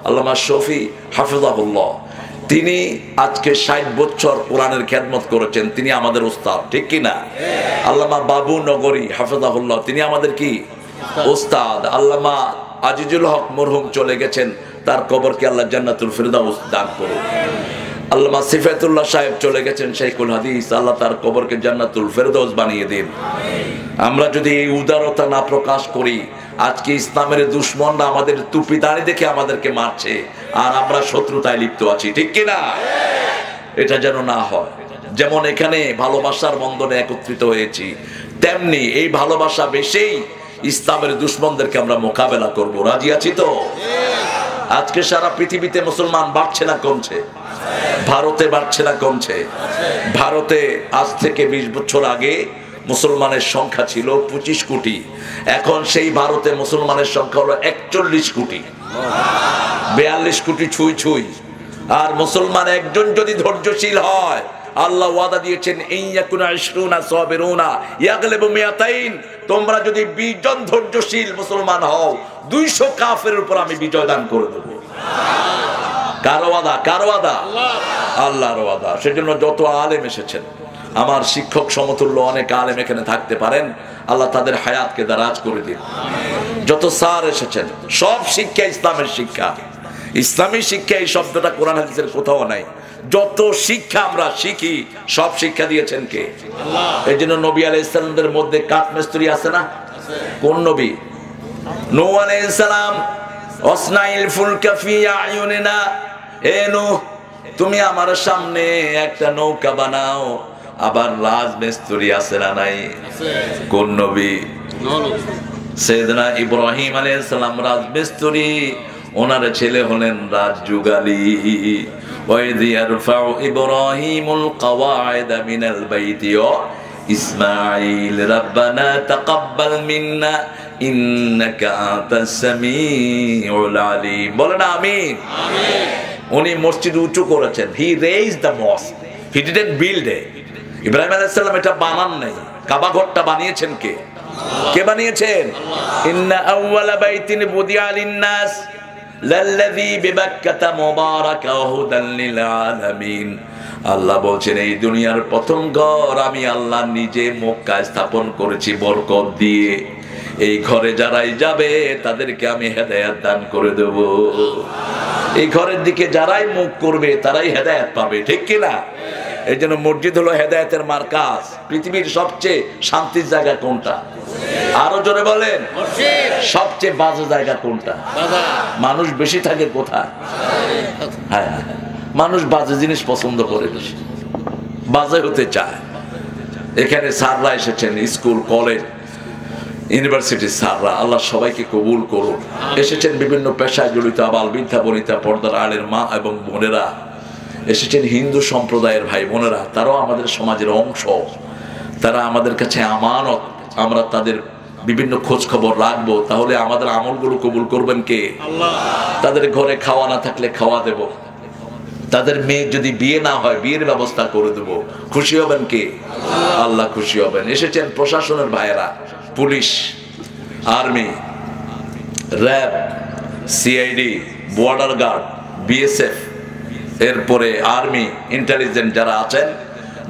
আল্লামা শফি হাফিজাহুল্লাহ, তিনি আজকে 60 বছর কোরআনের খেদমত করেছেন, তিনি আমাদের উস্তাদ, ঠিক কি না? আল্লামা বাবু নগরী হাফিজাহুল্লাহ, তিনি আমাদের কি উস্তাদ। আল্লামা আজিজুল হক মরহুম চলে গেছেন, তার কবরকে আল্লাহ জান্নাতুল ফিরদাউস দান করুন। আল্লামা সিফাতুল্লাহ সাহেব চলে গেছেন, শাইখুল হাদিস, আল্লাহ তার কবরকে জান্নাতুল ফিরদাউস বানিয়ে দিন। আমরা যদি এই উদারতা না প্রকাশ করি, আজকে ইসলামের দুশমনরা আমাদের টুপি দাড়ি দেখে আমাদেরকে মারছে, আর আমরা শত্রুতায় লিপ্ত আছি, ঠিক কিনা? এটা যেন না হয়। যেমন এখানে ভালোবাসার বন্ধনে একত্রিত হয়েছি, তেমনি এই ভালোবাসা বেশি ইসলামের দুশমনদেরকে আমরা মোকাবেলা করব। রাজি আছি তো? আজকে সারা পৃথিবীতে মুসলমান বাড়ছে না কমছে? ভারতে বাড়ছে না কমছে? ভারতে আজ থেকে 20 বছর আগে মুসলমানের সংখ্যা ছিল 25 কোটি, এখন সেই ভারতে মুসলমানের সংখ্যা হলো 41 কোটি, 42 কোটি ছুঁই ছুঁই। আর মুসলমান একজন যদি ধৈর্যশীল হয়, আল্লাহ ওয়াদা দিয়েছেন ইয়াকুনা 20 সাবিরুনা ইয়াগলিবু মিয়াতাইন, তোমরা যদি 20 জন ধৈর্যশীল মুসলমান হও, 200 কাফেরের উপর আমি বিজয় দান করে দেব। কার ওয়াদা? কার ওয়াদা? আল্লাহর ওয়াদা। সেজন্য যত আলেম এসেছেন, আমার শিক্ষক সমতুল্য অনেক আলেম এখানে থাকতে পারেন, আল্লাহ তাদের হায়াতকে দারাজ করে দিন। যত স্যার এসেছেন, সব শিক্ষা ইসলামের শিক্ষা। ইসলামী শিক্ষা এই শব্দটা কোরআন হাদিসের কোথাও নাই। যত শিক্ষা আমরা শিখি, সব শিক্ষা দিয়েছেন কে? আল্লাহ। এই জন্য নবী আলাইহিস সালামের মধ্যে কাঠমিস্ত্রি আছে না? কোন নবী? নূহ আলাইহিস সালাম, ওয়াসনাইল ফুলকা ফি আয়ুনিনা, হে নূহ তুমি আমার সামনে একটা নৌকা বানাও। আবার রাজমিস্ত্রি আছে না নাই? কোন নবী? সাইয়েদনা ইব্রাহিম আলাইহিস সালাম রাজমিস্ত্রি, ওনার ছেলে হলেন রাজযুগালী। ওয়াইদ ইয়ারফাউ ইব্রাহিমুল কওয়াইদা মিনাল বাইতি ইসমাঈল রাব্বানা তাকাব্বাল মিন্না ইন্নাকা আনতাস সামিউল আলিম। বলেন আমিন। আমিন। উনি মসজিদ উঁচু করেছেন, he raised the mosque, he didn't build it. Ibrahim আলাইহিস সালাম এটা বানান নাই, কাবা ঘরটা বানিয়েছেন কে? কে বানিয়েছেন? ইন্না আউওয়ালা বাইতিন বুদিয়া লিন-নাস লাল্লাযী বিবাক্কাতা মুবারাকা ওয়া হুদাল লিল আলামিন। আল্লাহ বলছেন এই দুনিয়ার প্রথম ঘর আমি আল্লাহ নিজে মক্কায় স্থাপন করেছি বরকত দিয়ে। এই ঘরে যারাই যাবে তাদেরকে আমি হেদায়েত দান করে দেব। এই ঘরের দিকে যারাই মুখ করবে তারাই হেদায়েত পাবে, ঠিক কি না? এই জন্য মসজিদ হলো হেদায়েতের মার্কাজ। পৃথিবীর সবচেয়ে শান্তির জায়গা কোনটা? আরো জোরে বলেন। সবচেয়ে বাজে জায়গা কোনটা? মানুষ বেশি থাকে কোথায়? হ্যাঁ, মানুষ বাজে জিনিস পছন্দ করে, বেশি বাজে হতে চায়। এখানে স্যাররা এসেছেন, স্কুল কলেজ ইউনিভার্সিটির স্যাররা, আল্লাহ সবাইকে কবুল করুন। এসেছেন বিভিন্ন পেশায় জড়িত আবাল বৃদ্ধা বনিতা, পর্দার আলের মা এবং বোনেরা, এসেছেন হিন্দু সম্প্রদায়ের ভাই বোনেরা, তারাও আমাদের সমাজের অংশ, তারা আমাদের কাছে আমানত। আমরা তাদের বিভিন্ন খোঁজ খবর রাখবো, তাহলে আমাদের আমলগুলো কবুল করবেন কে? আল্লাহ। তাদের ঘরে খাওয়া না থাকলে খাওয়া দেব, তাদের মেয়ে যদি বিয়ে না হয় বিয়ের ব্যবস্থা করে দেব। খুশি হবেন কে? আল্লাহ খুশি হবেন। এসেছেন প্রশাসনের ভাইয়েরা, police, army, RAB, CID, border guard, BSF, এরপরে আর্মি, ইন্টেলিজেন্স যারা আছেন,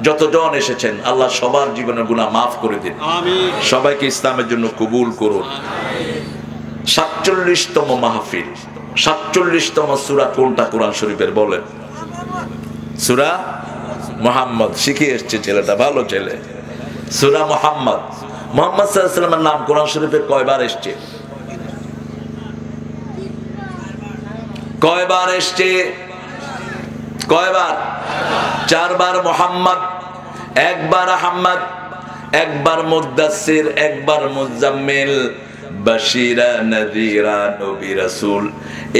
যতজন এসেছেন, আল্লাহ সবার জীবনের গুনাহ মাফ করে দিন। আমিন। সবাইকে ইসলামের জন্য কবুল করুন। 47তম মাহফিল, 47তম সূরা কোনটা কোরআন শরীফের? বলেন। সূরা মুহাম্মদ। শিখে এসেছে ছেলেটা, ভালো ছেলে। সূরা মুহাম্মদ। মুহাম্মদ সাল্লাল্লাহু আলাইহি ওয়াসাল্লামের নাম কোরআন শরীফে কয়বার এসেছে? কয়বার এসেছে? কয়বার? 4 বার মুহাম্মদ, 1 বার আহমদ, 1 বার মুদ্দাসির, 1 বার মুজাম্মিল, বাশিরা নাযিরা, নবী রাসূল।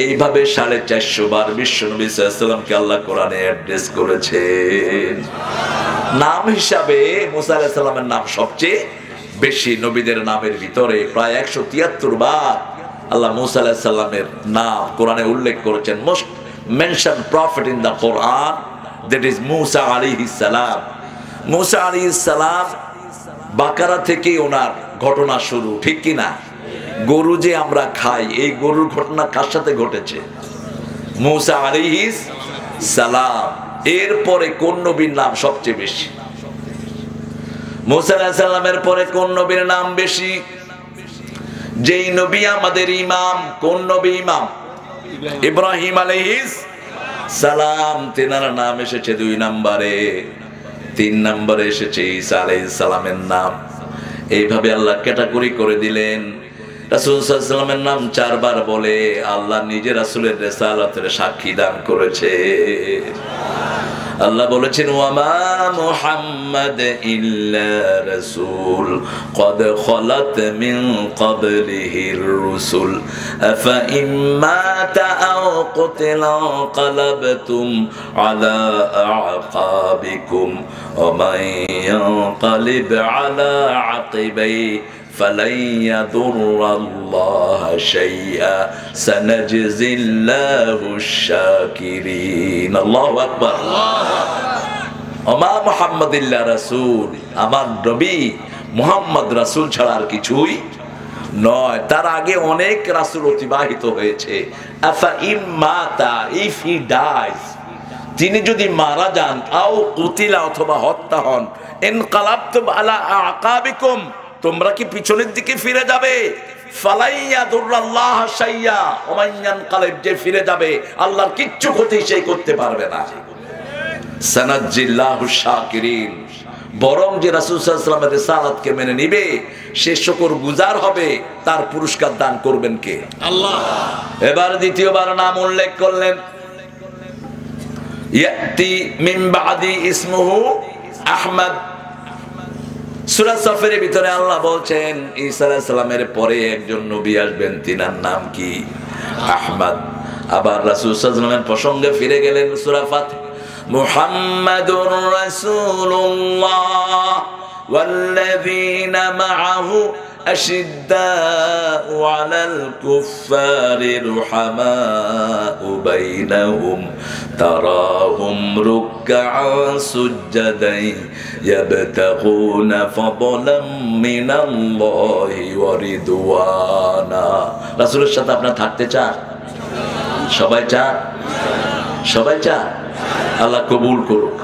এইভাবে 450 বার বিশ্ব নবী সাল্লাল্লাহু আলাইহি ওয়াসাল্লামকে আল্লাহ কোরআনে অ্যাড্রেস করেছেন। নাম হিসাবে মুসা আলাইহিস সালামের নাম সবচেয়ে বেশি। নবীদের নামের ভিতরে প্রায় 173 বার আল্লাহ মুসা আলাইহিস সালামের নাম কোরআনে উল্লেখ করেছেন। Most mentioned prophet in the Quran, that is Musa alayhi salam. Musa alayhi salam বাকারা থেকে ওনার ঘটনা শুরু, ঠিক কি না? গরু যে আমরা খাই, এই গরুর ঘটনা কার সাথে ঘটেছে? মুসা আলাইহিস সালাম। এরপরে কোন নবীর নাম সবচেয়ে বেশি? মুসা আলাইহিস সালামের পরে কোন নবীর নাম বেশি? যেই নবী আমাদের ইমাম, কোন নবী ইমাম? ইব্রাহিম আলাইহিস সালাম। তেনার নাম এসেছে 2 নম্বরে। 3 নম্বরে এসেছে ঈসা আলাইহিস সালামের নাম। এইভাবে আল্লাহ ক্যাটাগরি করে দিলেন। রাসূল সাল্লাল্লাহু আলাইহি ওয়াসাল্লামের নাম 4 বার বলে আল্লাহ নিজে রাসূলের রিসালাতের সাক্ষী দান করেছে। আল্লাহ বলেছেন ওয়ামা মুহাম্মাদ ইল্লা রাসূল ক্বাদ খালাত মিন ক্বাবলিহির রুসুল আফা ইম্মাতা আও কুতিলা ক্বালাবতুম আলা আ'কাবিকুম ওয়া মান ইয়ানকালিব আলা আকিবাইহি فلن يضر الله شيئا سنجزي الله الشاكرين الله أكبر وما محمد إلا رسول আমার নবী মুহাম্মদ রাসূল ছাড়া আর কিছুই নয়। তার আগে অনেক রাসূল অতিবাহিত হয়েছে। আফা ইম্মাতা, ইফ হি ডাইজ, তিনি যদি মারা যান, আও কুতিলা অথবা হত্যা হন, ইনকালাবতুম আলা আকাবিকুম, তোমরা কি পিছনের দিকে ফিরে যাবে? ফালাইয়াদুল্লাহ শাইয়া, ওমাইয়ান কালেব, যে ফিরে যাবে আল্লাহর কিচ্ছু ক্ষতি সে করতে পারবে না। সানাজ্জিল্লাহু শাকিরিন, বরং যে রাসূল সাল্লাল্লাহু আলাইহি ওয়াসাল্লামের রিসালাতকে মেনে নিবে সে শুকরগুজার হবে, তার পুরস্কার দান করবেন কে? আল্লাহ। এবার দ্বিতীয়বার নাম উল্লেখ করলেন। ইয়াতি মিন বাদি ইসমুহু আহমদ। সূরা সফের ভিতরে আল্লাহ বলছেন ঈসা আলাইহিস সালামের পরে একজন নবী আসবেন, তিনার নাম কি? আহমদ। আবার রাসূল সাল্লাল্লাহু আলাইহি ওয়াসাল্লামের প্রসঙ্গে ফিরে গেলেন সূরা ফাতিহ, মুহাম্মাদুর রাসূলুল্লাহ ওয়াল্লাযীনা মাআহু আশিদ্দাউ আলাল কুফফারি রুহামাউ বাইনাহুম তারাহুম রুকআন সুজদান ইয়াবতাগুনা ফাদলাম মিনাল্লাহি ওয়া রিদওয়ানা। রাসূলের সাথে আপনারা থাকতে চান? সবাই চান? সবাই চান? আল্লাহ কবুল করুক।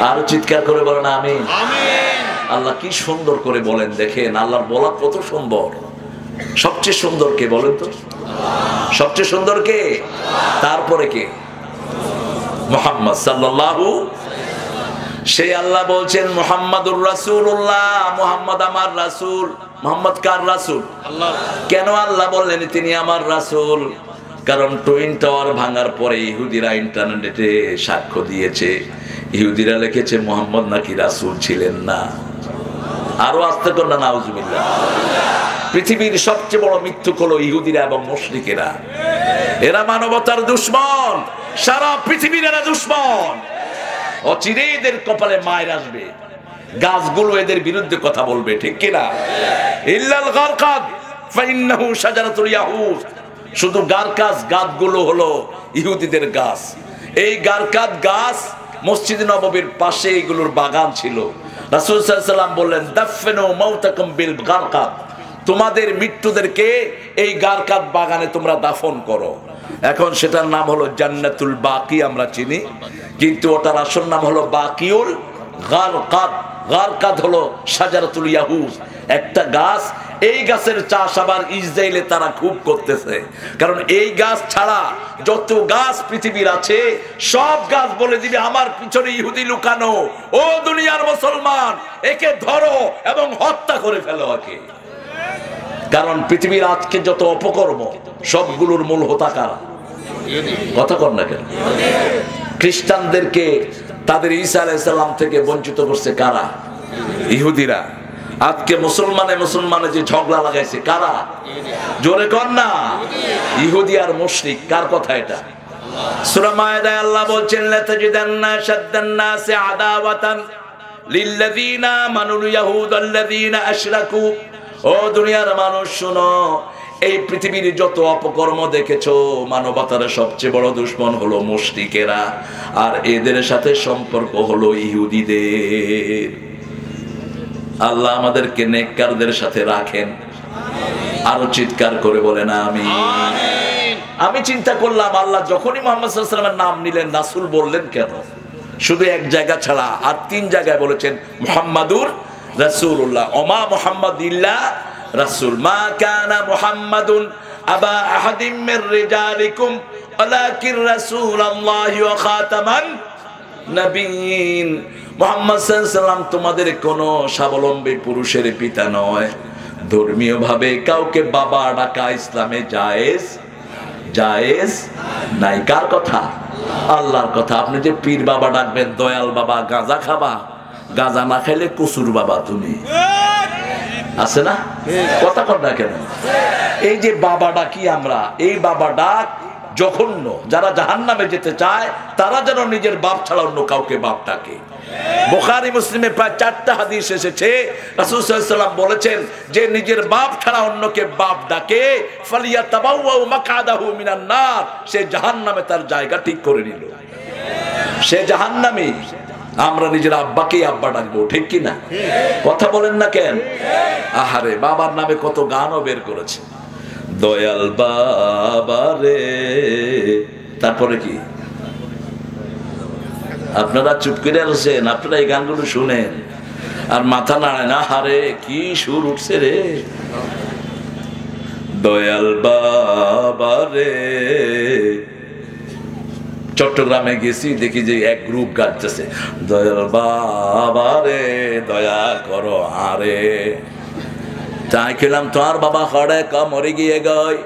আর চিৎকার করে বলেন আমিন। আল্লাহ কি সুন্দর করে বলেন, দেখেন আল্লাহর বলা কত সুন্দর। সবচেয়ে সুন্দর কে বলেন তো? সবচেয়ে সুন্দর কে? তারপরে কে? মুহাম্মদ সাল্লাল্লাহু। সেই আল্লাহ বলছেন মুহাম্মাদুর রাসূলুল্লাহ, মুহাম্মদ আমার রাসূল। মুহাম্মদ কার রাসূল? আল্লাহ। কেন আল্লাহ বললেন তিনি আমার রাসূল? কারণ টুইন টাওয়ার ভাঙার পরে ইহুদিরা ইন্টারনেটে সাক্ষ্য দিয়েছে, ইহুদিরা লিখেছে মুহাম্মদ নাকি রাসূল ছিলেন না। আরো আস্তে করে না, নাউজুবিল্লাহ। পৃথিবীর সবচেয়ে বড় মিথ্যুক হলো ইহুদিরা এবং মুশরিকেরা। এরা মানবতার দুশমন, সারা পৃথিবীর এরা দুশমন। অচিরেই এদের কপালে মায়ের আসবে, গাছগুলো এদের বিরুদ্ধে কথা বলবে, ঠিক কিনা? ইল্লাল গারকাদ ফাইন্নাহু শাজারাতুল ইয়াহুদ, শুধু গারকাস গাছগুলো হলো ইহুদিদের গাছ। এই গারকাত গাছ মসজিদ নববীর পাশে এগুলোর বাগান ছিল। রাসূল সাল্লাল্লাহু আলাইহি ওয়াসাল্লাম বললেন দাফিনু মাউতাকুম বিল গারকাত, তোমাদের মৃত্যুদেরকে এই গারকাত বাগানে তোমরা দাফন করো। এখন সেটার নাম হলো জান্নাতুল বাকি, আমরা চিনি, কিন্তু ওটার আসল নাম হলো বাকিউল গারকাত। গারকাত হলো শাজারাতুল ইয়াহুদ, একটা গাছ। এই গাছের চাষ আবার ইসরায়েলে তারা খুব করতেছে, কারণ এই গাছ ছাড়া যত গাছ পৃথিবীর আছে সব গাছ বলে দিবে আমার পিছনে ইহুদি লুকানো। ও দুনিয়ার মুসলমান, একে ধরো এবং হত্যা করে ফেলো একে। কারণ পৃথিবীর আজকে যত অপকর্ম সবগুলোর মূল হোতা কারা? কথা কর না কেন? খ্রিস্টানদেরকে তাদের ঈসা আলাইহিস সালাম থেকে বঞ্চিত করছে কারা? ইহুদিরা। আজকে মুসলমানে যে ঝগড়া লাগাইছে কারা? জোরে কর না। ইহুদি আর মুশরিক। কার কথা এটা? সূরা মায়েদায় আল্লাহ বলছেন লাতাজিদান্না শাদ্দান নাসি আদাওয়াতান লিল্লাযীনা আমানুল ইয়াহুদ আল্লাযীনা আশরাকু। ও দুনিয়ার মানুষ শোনো, এই পৃথিবীর যত অপকর্ম দেখেছো মানবতার সবচেয়ে বড় দুশমন হলো মুশরিকেরা, আর এদের সাথে সম্পর্ক হলো ইহুদিদের। আল্লাহ আমাদেরকে নেককারদের সাথে রাখেন। আরো চিৎকার করে বলেন আমিন। আমি চিন্তা করলাম আল্লাহ যখনই মুহাম্মদ সাল্লাল্লাহু আলাইহি ওয়াসাল্লামের নাম নিলেন রাসূল বললেন কেন? শুধু এক জায়গা ছাড়া আর 3 জায়গায় বলেছেন মুহাম্মাদুর রাসূলুল্লাহ, ওমা মুহাম্মাদ ইল্লা রাসূল, মা কানা মুহাম্মাদুন আবা আহাদিম মির রিজালিকুম ওয়ালাকিন রাসূলুল্লাহি ওয়া খাতামান নবিয়্যিন। মুহাম্মদ সাল্লাল্লাহু আলাইহি ওয়াসাল্লাম তোমাদের কোন স্বাবলম্বী পুরুষের পিতা নয়। ধর্মীয় ভাবে কাউকে বাবা ডাকা ইসলামে জায়েজ জায়েজ নাই। কার কথা? আল্লাহর কথা। আপনি যে পীর বাবা ডাকবেন, দয়াল বাবা, গাঁজা খাবা, গাঁজা না খাইলে কসুর বাবা তুমি, আছে না? কথা কর না কেন? এই যে বাবা ডাকি আমরা, এই বাবা ডাক জঘন্য। যারা জাহান্নামে যেতে চায় তারা যেন নিজের বাপ ছাড়া অন্য কাউকে বাপ ডাকে। বুখারী মুসলিমে প্রায় 4টা হাদিস এসেছে, রাসূল সাল্লাল্লাহু আলাইহি ওয়াসাল্লাম বলেছেন যে নিজের বাপ ছাড়া অন্যকে বাপ ডাকে ফালিয়াতাবাওয়া মাকআদাহু মিনান নার, সে জাহান্নামে তার জায়গা ঠিক করে নিল, সে জাহান্নামী। আমরা নিজের আব্বাকেই আব্বা ডাকবো, ঠিক কি না? কথা বলেন না কেন? আহারে, বাবার নামে কত গানও বের করেছে, দয়াল বাবা রে। তারপরে কি? আপনারা চুপ করে আছেন, আপনারা এই গানগুলো শুনেন আর মাথা নাড়েন। আহারে, কি সুর উঠছে রে, দয়াল বাবা রে। চট্টগ্রামে গেছি, দেখি যে এক গ্রুপ গাইতেছে, দয়াল বাবা রে দয়া করো আরে। তাই খেলাম, তোমার বাবা খড়ে ক মরে গিয়ে গই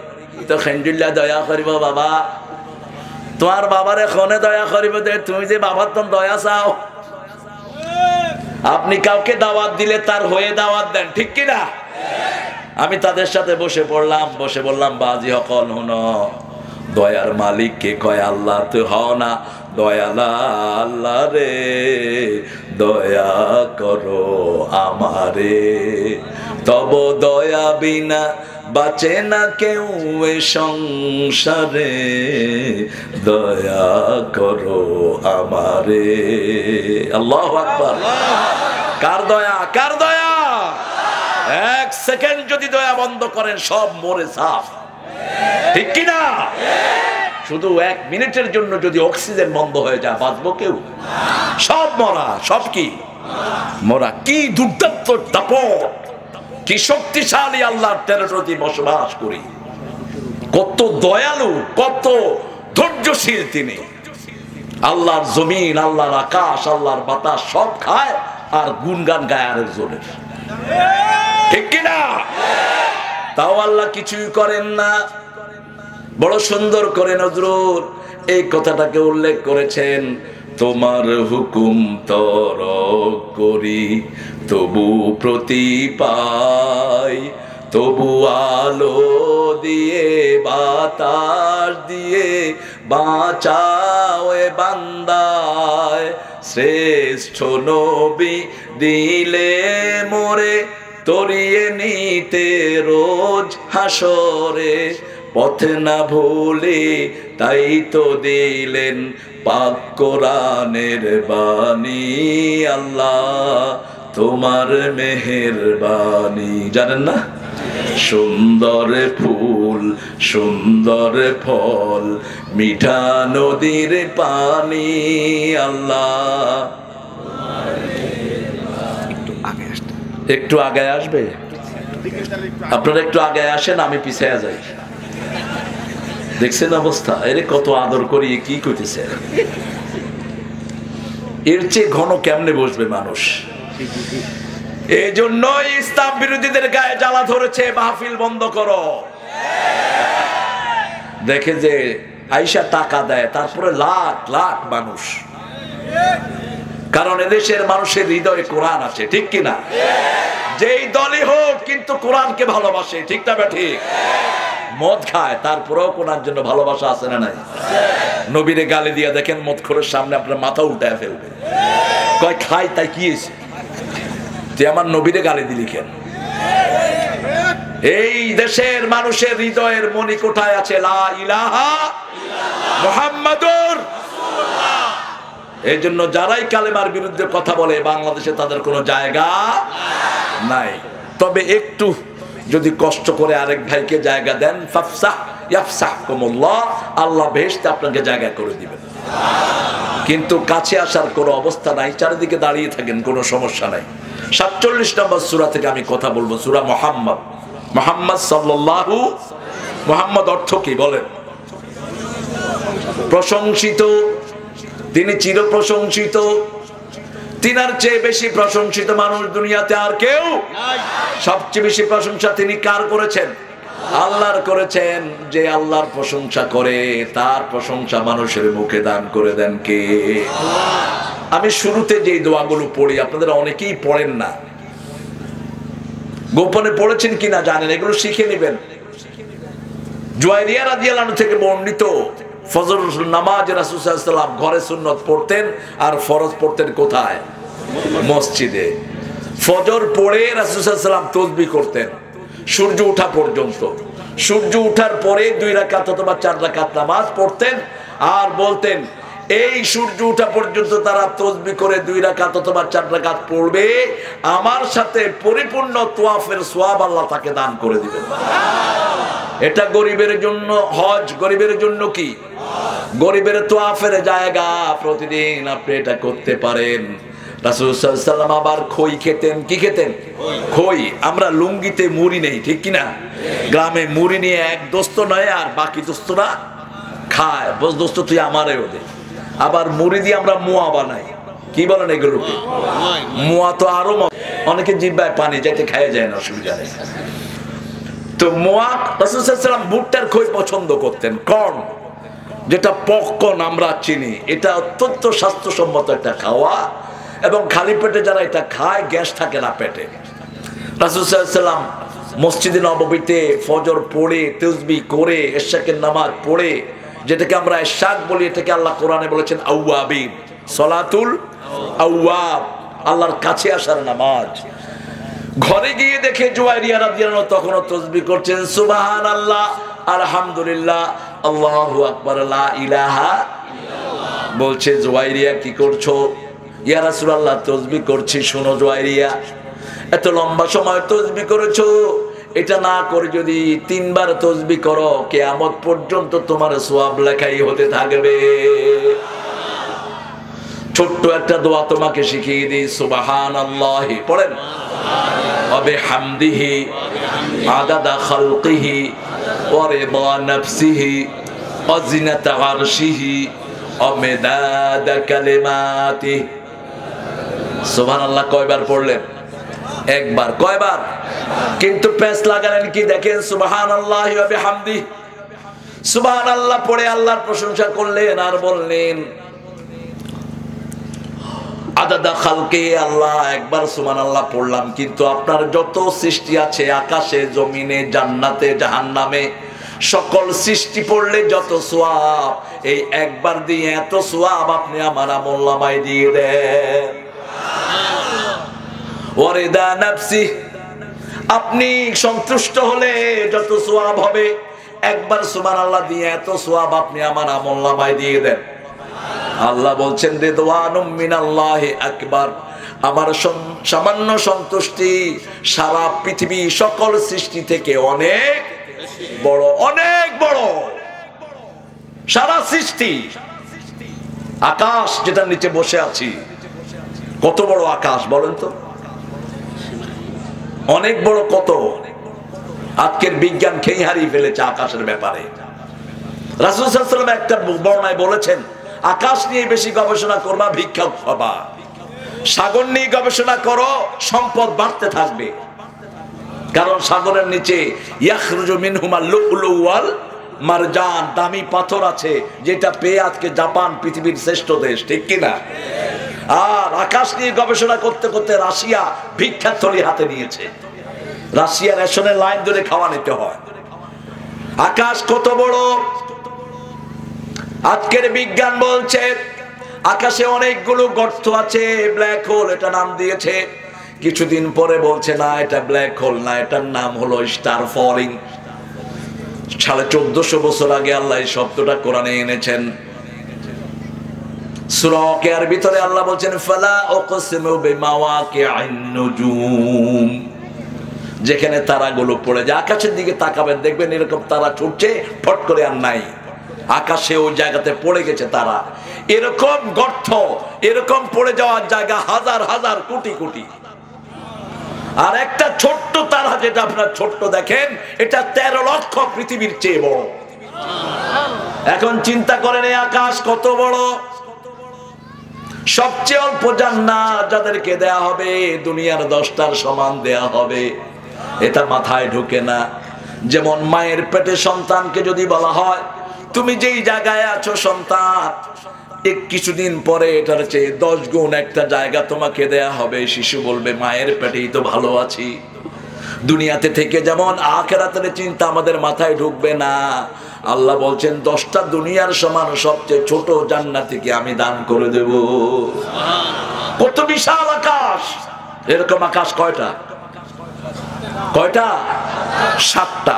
তো খেন্ডুল্লা দয়া করিব বাবা, তোমার বাবার এখনে দয়া করিব দে, তুমি যে বাবার তো দয়া চাও। আপনি কাউকে দাওয়াত দিলে তার হয়ে দাওয়াত দেন, ঠিক কিনা? আমি তাদের সাথে বসে পড়লাম, বসে বললাম, বাজি হকল হুন, দয়ার মালিক কে কয় আল্লাহ, তো হও না দয়ালা আল্লাহ রে, দয়া করো আমারে, তব দয়া বিনা বাঁচে না কেউ এ সংসারে, দয়া করো আমারে। আল্লাহু আকবার। কার দয়া? কার দয়া? এক সেকেন্ড যদি দয়া বন্ধ করেন সব মরে সাফ, ঠিক কিনা? শুধু 1 মিনিটের জন্য যদি অক্সিজেন বন্ধ হয়ে যায় বাঁচবো কেউ? সব মরা, সব কি মরা। কি দুর্দান্ত দাপট, কি শক্তিশালী আল্লাহর টেরিটরিতে বসবাস করি, কত দয়ালু, কত ধৈর্যশীল তিনি। আল্লাহর জমিন, আল্লাহর আকাশ, আল্লাহর বাতাস সব খায় আর গুনগান গায় আরেকজনের, ঠিক কিনা? তাও আল্লাহ কিছুই করেন না। বড় সুন্দর করে নজরুল এই কথাটাকে উল্লেখ করেছেন, তোমার হুকুম তরক করি তবু প্রতি পাই, তবু আলো দিয়ে বাতাস দিয়ে বাঁচাও এ বান্দায়, শ্রেষ্ঠ নবী দিলে মোরে তরিয়ে নিতে রোজ হাসরে, পথে না ভুলে তাই তো দিলেন পাক কোরআনের বাণী, আল্লাহ তোমার মেহেরবানি। জানেন না? সুন্দর ফুল সুন্দর ফল মিঠা নদীর পানি, আল্লাহ। একটু আগে আসবে, আপনারা একটু আগে আসেন, আমি পিছিয়ে যাই। দেখছেন অবস্থা? এরে কত আদর করি, কি করতেছে? এর চেয়ে ঘন কেমনে বসবে মানুষ? এই জন্যই ইসলাম বিরোধীদের গায়ে জ্বালা ধরেছে, মাহফিল বন্ধ করো। দেখে যে আইসা টাকা দেয়, তারপরে লাখ লাখ মানুষ, কারণ এদেশের মানুষের হৃদয়ে কোরআন আছে, ঠিক কিনা? যেই দলই হোক কিন্তু কোরআনকে ভালোবাসে, ঠিক না? ঠিক। মদ খায়, তারপরেও কোরআন জন্য ভালোবাসা আছে না নাই? নবীরে গালি দিয়া দেখেন মদখোরের সামনে আপনার মাথা উল্টায় ফেলবে, কয় খাই তাই কি হয়েছে, তুই আমার নবীরে গালি দিলি কেন? এই দেশের মানুষের হৃদয়ের মনি কোঠায় আছে লা ইলাহা মুহাম্মাদুর রাসূলুল্লাহ। এই জন্য যারাই কালেমার বিরুদ্ধে কথা বলে বাংলাদেশে তাদের কোনো জায়গা নাই। তবে একটু যদি কষ্ট করে আরেক ভাইকে জায়গা দেন, ফাফসাহ ইয়াফসাহকুমুল্লাহ, আল্লাহ বেহেশতে আপনাকে জায়গা করে দিবেন। কিন্তু কাছে আসার কোনো অবস্থা নাই, চারিদিকে দাঁড়িয়ে থাকেন, কোনো সমস্যা নাই। 47 নম্বর সূরা থেকে আমি কথা বলবো, সূরা মুহাম্মদ। মুহাম্মদ সাল্লাল্লাহু, মুহাম্মদ অর্থ কি বলেন? প্রশংসিত, তিনি চির প্রশংসিত। তিনার চেয়ে বেশি প্রশংসিত মানুষ দুনিয়াতে আর কেউ নাই। সবচেয়ে বেশি প্রশংসা তিনি কার করেছেন? আল্লাহর করেছেন। যে আল্লাহর প্রশংসা করে তার প্রশংসা মানুষের মুখে দান করে দেন কে? আমি শুরুতে যে দোয়াগুলো পড়ি, আপনাদের অনেকেই পড়েন না, গোপনে পড়েছেন কিনা জানেন, এগুলো শিখে নেবেন। জুয়াইরিয়া রাদিয়াল্লাহু আনহা থেকে বর্ণিত, ফজর নামাজে রাসূল সাল্লাল্লাহু আলাইহি ওয়াসাল্লাম ঘরে সুন্নত পড়তেন আর ফরজ পড়তেন কোথায়? মসজিদে। ফজর পড়ে রাসূল সাল্লাল্লাহু আলাইহি ওয়াসাল্লাম তাসবিহ করতেন সূর্য ওঠা পর্যন্ত। সূর্য ওঠার পরে 2 রাকাত অথবা 4 রাকাত নামাজ পড়তেন আর বলতেন, এই সূর্য ওঠা পর্যন্ত তারা তাসবিহ করে 2 রাকাত অথবা 4 রাকাত পড়বে, আমার সাথে পরিপূর্ণ তওয়াফের সওয়াব আল্লাহ তাকে দান করে দিবেন। এটা গরিবের জন্য হজ, গরিবের জন্য কি? গরিবের তওয়াফের জায়গা। প্রতিদিন আপনি এটা করতে পারেন। রাসূল সাল্লাল্লাহু আলাইহি ওয়াসাল্লাম আবার খই খেতেন। কি খেতেন? খই। আমরা লুঙ্গিতে মুড়ি নেই, ঠিক কি না? গ্রামে মুড়ি নিয়ে এক দোস্ত নয় আর বাকি দোস্তরা খায়, বস দোস্ত তুই আমারেও দে। আবার মুড়ি দিয়ে আমরা মুয়া বানাই। কি বলেন এগুলোকে? মুয়া তো আরো অনেকে জিহ্বায় পানি যাইতে খাওয়া যায় না, অসুবিধা নেই। তো মুয়া, রাসূল সাল্লাল্লাহু আলাইহি ওয়াসাল্লাম ভুট্টার খই পছন্দ করতেন, কর্ন, যেটা পপকর্ন আমরা চিনি। এটা অত্যন্ত স্বাস্থ্যসম্মত একটা খাওয়া, এবং খালি পেটে যারা এটা খায় গ্যাস থাকে না পেটে। রাসূল সাল্লাল্লাহু আলাইহি ওয়াসাল্লাম মসজিদে নববীতে ফজর পড়ে তাসবিহ করে ইশাকের নামাজ পড়ে, যেটাকে আমরা ইশাক বলি, এটাকে আল্লাহ কোরআনে বলেছেন আওয়াবিন, সলাতুল আওয়াব, আল্লাহর কাছে আসার নামাজ। ঘরে গিয়ে দেখে জুয়াইরিয়া রাদিয়াল্লাহু আনহা তখনও তাসবিহ করছেন, সুবহানাল্লাহ, আলহামদুলিল্লাহ, আল্লাহু আকবার, লা ইলাহা ইল্লাল্লাহ। বলছে, জুয়াইরিয়া কি করছো? ইয়া রাসূলুল্লাহ তাসবিহ করছি। শোনো জুয়াইরিয়া, এত লম্বা সময় তাসবিহ করেছো, এটা না করে যদি 3 বার তাসবিহ করো, কিয়ামত পর্যন্ত তোমার সওয়াব লেখাই হতে থাকবে। ছোট্ট একটা দোয়া তোমাকে শিখিয়ে দিই, সুবহানাল্লাহি পড়েন, ওয়া বিহামদিহি আদাদা খালকিহি ওয়া রিদা নাফসিহি ওয়া জিনাতা আরশিহি ওয়া মিদাদা কালিমাতিহি। সুবহানাল্লাহ কয়বার পড়লেন? একবার। কয়বার? কিন্তু পেঁচ লাগালেন কি? দেখেন, সুবহানাল্লাহি ওয়া বিহামদিহি, সুবহানাল্লাহ পড়ে আল্লাহর প্রশংসা করলেন আর বললেন আদাদা খালকে, আল্লাহ একবার সুবহানাল্লাহ পড়লাম, কিন্তু আপনার যত সৃষ্টি আছে আকাশে, জমিনে, জান্নাতে, জাহান্নামে, সকল সৃষ্টি পড়লে যত সওয়াব, এই একবার দিয়ে এত সওয়াব আপনি আমার আমলনামায় দিয়ে দেন। ওয়ারিদা নাফসি, আপনি সন্তুষ্ট হলে যত সওয়াব হবে, একবার সুবহানাল্লাহ দিয়ে এত সওয়াব আপনি আমার আমলনামায় দিয়ে দেন। আল্লাহ বলছেন, রিদওয়ানুম মিনাল্লাহি আকবার, আমার সামান্য সন্তুষ্টি সারা পৃথিবী সকল সৃষ্টি থেকে অনেক বড়, অনেক বড়। সারা সৃষ্টি, আকাশ যেটার নিচে বসে আছি, কত বড় আকাশ বলেন তো? অনেক বড়। কত? আজকের বিজ্ঞান খেই হারিয়ে ফেলেছে আকাশের ব্যাপারে। রাসূল সাল্লাল্লাহু আলাইহি ওয়াসাল্লাম একটা বর্ণনায় বলেছেন, আকাশ নিয়ে বেশি গবেষণা করবা, ভিক্ষুক হবা। সাগর নিয়ে গবেষণা করো, সম্পদ বাড়তে থাকবে। কারণ সাগরের নিচে ইয়াখরুজু মিনহুমাল লু'লু ওয়াল মারজান, দামি পাথর আছে, যেটা পেয়ে আজকে জাপান পৃথিবীর শ্রেষ্ঠ দেশ, ঠিক কিনা? আর আকাশ নিয়ে গবেষণা করতে করতে রাশিয়া ভিক্ষার থলি হাতে নিয়েছে। রাশিয়া রেশনের লাইন ধরে খাওয়া নিতে হয়। আকাশ কত বড়! আজকের বিজ্ঞান বলছে আকাশে অনেকগুলো গর্ত আছে, ব্ল্যাক হোল এটা নাম দিয়েছে। কিছুদিন পরে বলছে না, এটা ব্ল্যাক হোল না, এটার নাম হলো স্টার ফলিং। 1450 বছর আগে আল্লাহ এই শব্দটা কোরআনে এনেছেন। সূরা ওয়াকিয়ার ভিতরে আল্লাহ বলছেন, ফালা উকসিমু বিমাওয়াকি'আন নুজুম, যেখানে তারাগুলো পড়ে যায়। আকাশের দিকে তাকাবেন, দেখবেন এরকম তারা ছুটছে, ফট করে আর নাই, আকাশে ওই জায়গাতে পড়ে গেছে তারা। এরকম গর্ত, এরকম পড়ে যাওয়ার জায়গা হাজার হাজার কোটি কোটি। আর একটা ছোট্ট তারা যেটা আপনার ছোট্ট দেখেন, এটা 13 লক্ষ পৃথিবীর চেয়ে বড়। এখন চিন্তা করেন এই আকাশ কত বড়। সবচেয়ে অল্প জান্নাত যাদেরকে দেয়া হবে, দুনিয়ার 10টার সমান দেয়া হবে, এটা মাথায় ঢোকে না। যেমন মায়ের পেটে সন্তানকে যদি বলা হয় তুমি যেই জায়গায় আছো সন্তান, কিছুদিন পরে এটার চেয়ে 10 গুণ একটা জায়গা তোমাকে দেয়া হবে, শিশু বলবে মায়ের পেটেই তো ভালো আছি। দুনিয়াতে থেকে যেমন আখিরাতের চিন্তা আমাদের মাথায় ঢুকবে না, আল্লাহ বলছেন 10টা দুনিয়ার সমান সবচেয়ে ছোট জান্নাতকে আমি দান করে দেব। কত বিশাল আকাশ! এরকম আকাশ কয়টা? কয়টা? 7টা।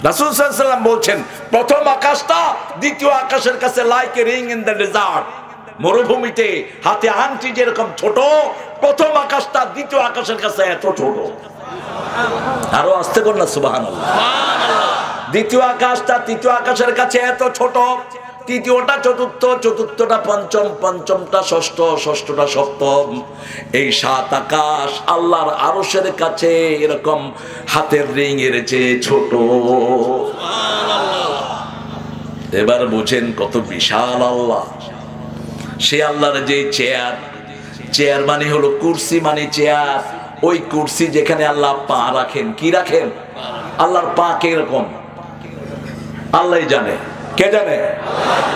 রাসূল সাল্লাল্লাহু আলাইহি ওয়াসাল্লাম বলছেন প্রথম আকাশটা দ্বিতীয় আকাশের কাছে like a ring in the desert. মরুভূমিতে হাতে আংটি যেরকম ছোট, প্রথম আকাশটা দ্বিতীয় আকাশের কাছে এত ছোট। আরো আস্তে করুন না সুবহানাল্লাহ। দ্বিতীয় আকাশটা তৃতীয় আকাশের কাছে এত ছোট, তৃতীয়টা চতুর্থ, চতুর্থটা পঞ্চম, পঞ্চমটা ষষ্ঠ, ষষ্ঠটা সপ্তম। এই 7 আকাশ আল্লাহর আরশের কাছে এরকম হাতের রিং এর চেয়ে ছোট। এবার বুঝেন কত বিশাল আল্লাহ। সে আল্লাহর যে চেয়ার, চেয়ার মানে হলো কুরসি, মানে চেয়ার। ওই কুরসি যেখানে আল্লাহ পা রাখেন, কি রাখেন? আল্লাহর পা কে রকম আল্লাহই জানে। কে জানে?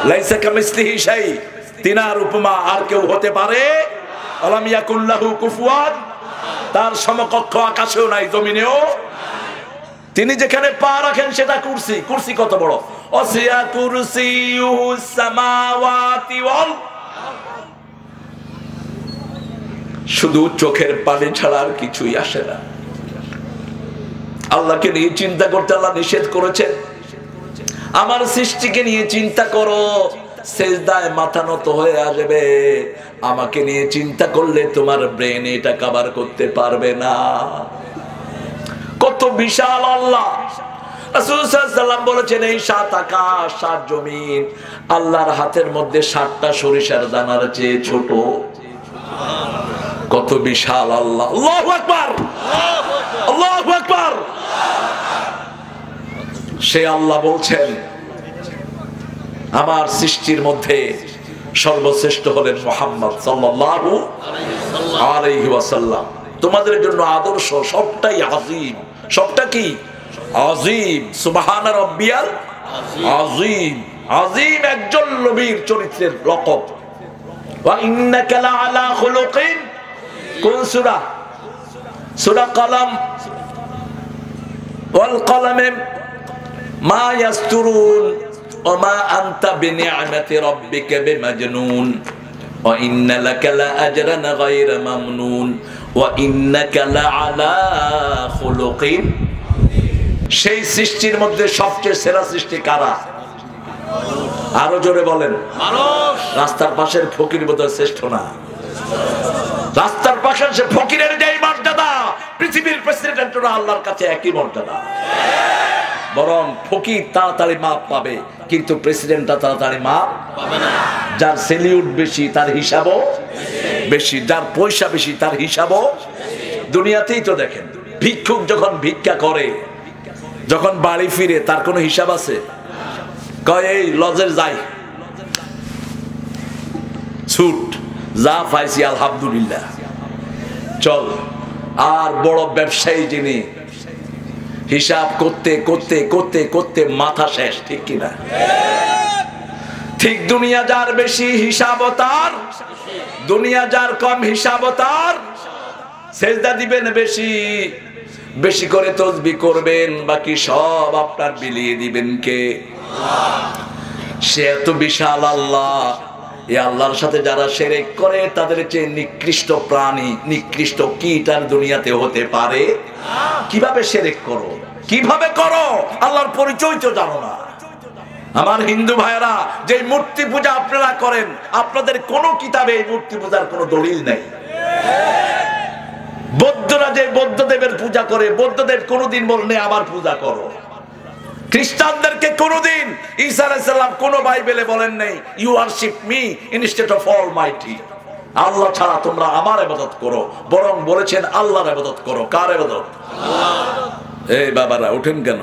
লাইসা কামিসলিহি শাই, তিনার উপমা আর কেউ হতে পারে? আলাম ইয়াকুল লাহু কুফুয়ান, তার সমকক্ষ আকাশেও নাই, জমিনেও। তিনি যেখানে পা রাখেন সেটা কুরসি। কুরসি কত বড়! ওয়াসিয়া কুরসিয়ুহুস সামাওয়াতি ওয়াল, শুধু চোখের পানি ছাড়া আর কিছুই আসে না। আল্লাহকে নিয়ে চিন্তা করতে আল্লাহ নিষেধ করেছেন। আমার সৃষ্টিকে নিয়ে চিন্তা করো, সেজদায় মাথা নত হয়ে আসবে। আমাকে নিয়ে চিন্তা করলে তোমার ব্রেন এটা কভার করতে পারবে না। কত বিশাল আল্লাহ! রাসূল সাল্লাল্লাহু আলাইহি ওয়াসাল্লাম বলেছেন এই 7 আকাশ 7 জমিন আল্লাহর হাতের মধ্যে 7টা সরিষার দানার চেয়ে ছোট। কত বিশাল আল্লাহ! আল্লাহু আকবার, আল্লাহু আকবার। সে আল্লাহ বলছেন আমার সৃষ্টির মধ্যে সর্বশ্রেষ্ঠ হলেন মুহাম্মদ সাল্লাল্লাহু আলাইহি ওয়াসাল্লাম। তোমাদের জন্য আদর্শ, সবটাই আযীম। সবটা কি? আযীম। সুবহান রাব্বিয়াল আযীম। আযীম একজন নবীর চরিত্রের লকব। ওয়া ইন্নাকা লাআলা খুলুকিন, কোন সূরা? সূরা কলম। ওয়াল কলমে মা ইয়াসতুরুন ওয়া মা আনতা বিনি'মাতি রাব্বিকা বিমাজনুন ওয়া ইন্না লাকা লাআজরান গায়রা মামনুন ওয়া ইন্নাকা লাআলা খুলুকিন। সেই সৃষ্টির মধ্যে সবচেয়ে সেরা সৃষ্টি কারা? আরো জোরে বলেন। মানুষ। রাস্তার পাশের ফকির বোধহয় শ্রেষ্ঠ না। রাস্তার পাশের সে ফকিরের যেই মর্যাদা, পৃথিবীর প্রেসিডেন্টরা আল্লাহর কাছে একই মর্যাদা। বরং ফকির তাড়াতাড়ি মাপ পাবে, কিন্তু প্রেসিডেন্টটা তাড়াতাড়ি মাপ পাবে না। যার সেলিউট বেশি তার হিসাবও বেশি, যার পয়সা বেশি তার হিসাবও। দুনিয়াতেই তো দেখেন, ভিক্ষুক যখন ভিক্ষা করে, যখন বাড়ি ফিরে তার কোনো হিসাব আছে? কয় এই লজের যাই, ছুট, যা পাইছি আলহামদুলিল্লাহ, চল। আর বড় ব্যবসায়ী যিনি, হিসাব করতে করতে করতে করতে মাথা শেষ, ঠিক কিনা? ঠিক দুনিয়া যার বেশি হিসাব তার, দুনিয়া যার কম হিসাব তার। সেজদা দিবেন বেশি, বেশি করে তসবিহ করবেন, বাকি সব আপনার বিলিয়ে দিবেন কে? সে এত বিশাল আল্লাহ। এই আল্লাহর সাথে যারা শিরক করে তাদের চেয়ে নিকৃষ্ট প্রাণী, নিকৃষ্ট কীটার দুনিয়াতে হতে পারে? কিভাবে শিরক করো, কিভাবে করো? আল্লাহর পরিচয় তো জানো না। আমার হিন্দু ভাইয়েরা, যে মূর্তি পূজা আপনারা করেন, আপনাদের কোন কিতাবে এই মূর্তি পূজার কোনো দলিল নেই। বৌদ্ধরা যে বৌদ্ধদেবের পূজা করে, বৌদ্ধদেব কোনোদিন বলনে আমার পূজা করো। খ্রিস্টানদেরকে কোনোদিন ঈসা আলাইহিস সালাম কোন বাইবেলে বলেন নাই you worship me instead of almighty, Allah ছাড়া তোমরা আমার ইবাদত করো, বরং বলেছেন আল্লাহর ইবাদত করো। কার ইবাদত? আল্লাহ। এই বাবারা ওঠেন কেন?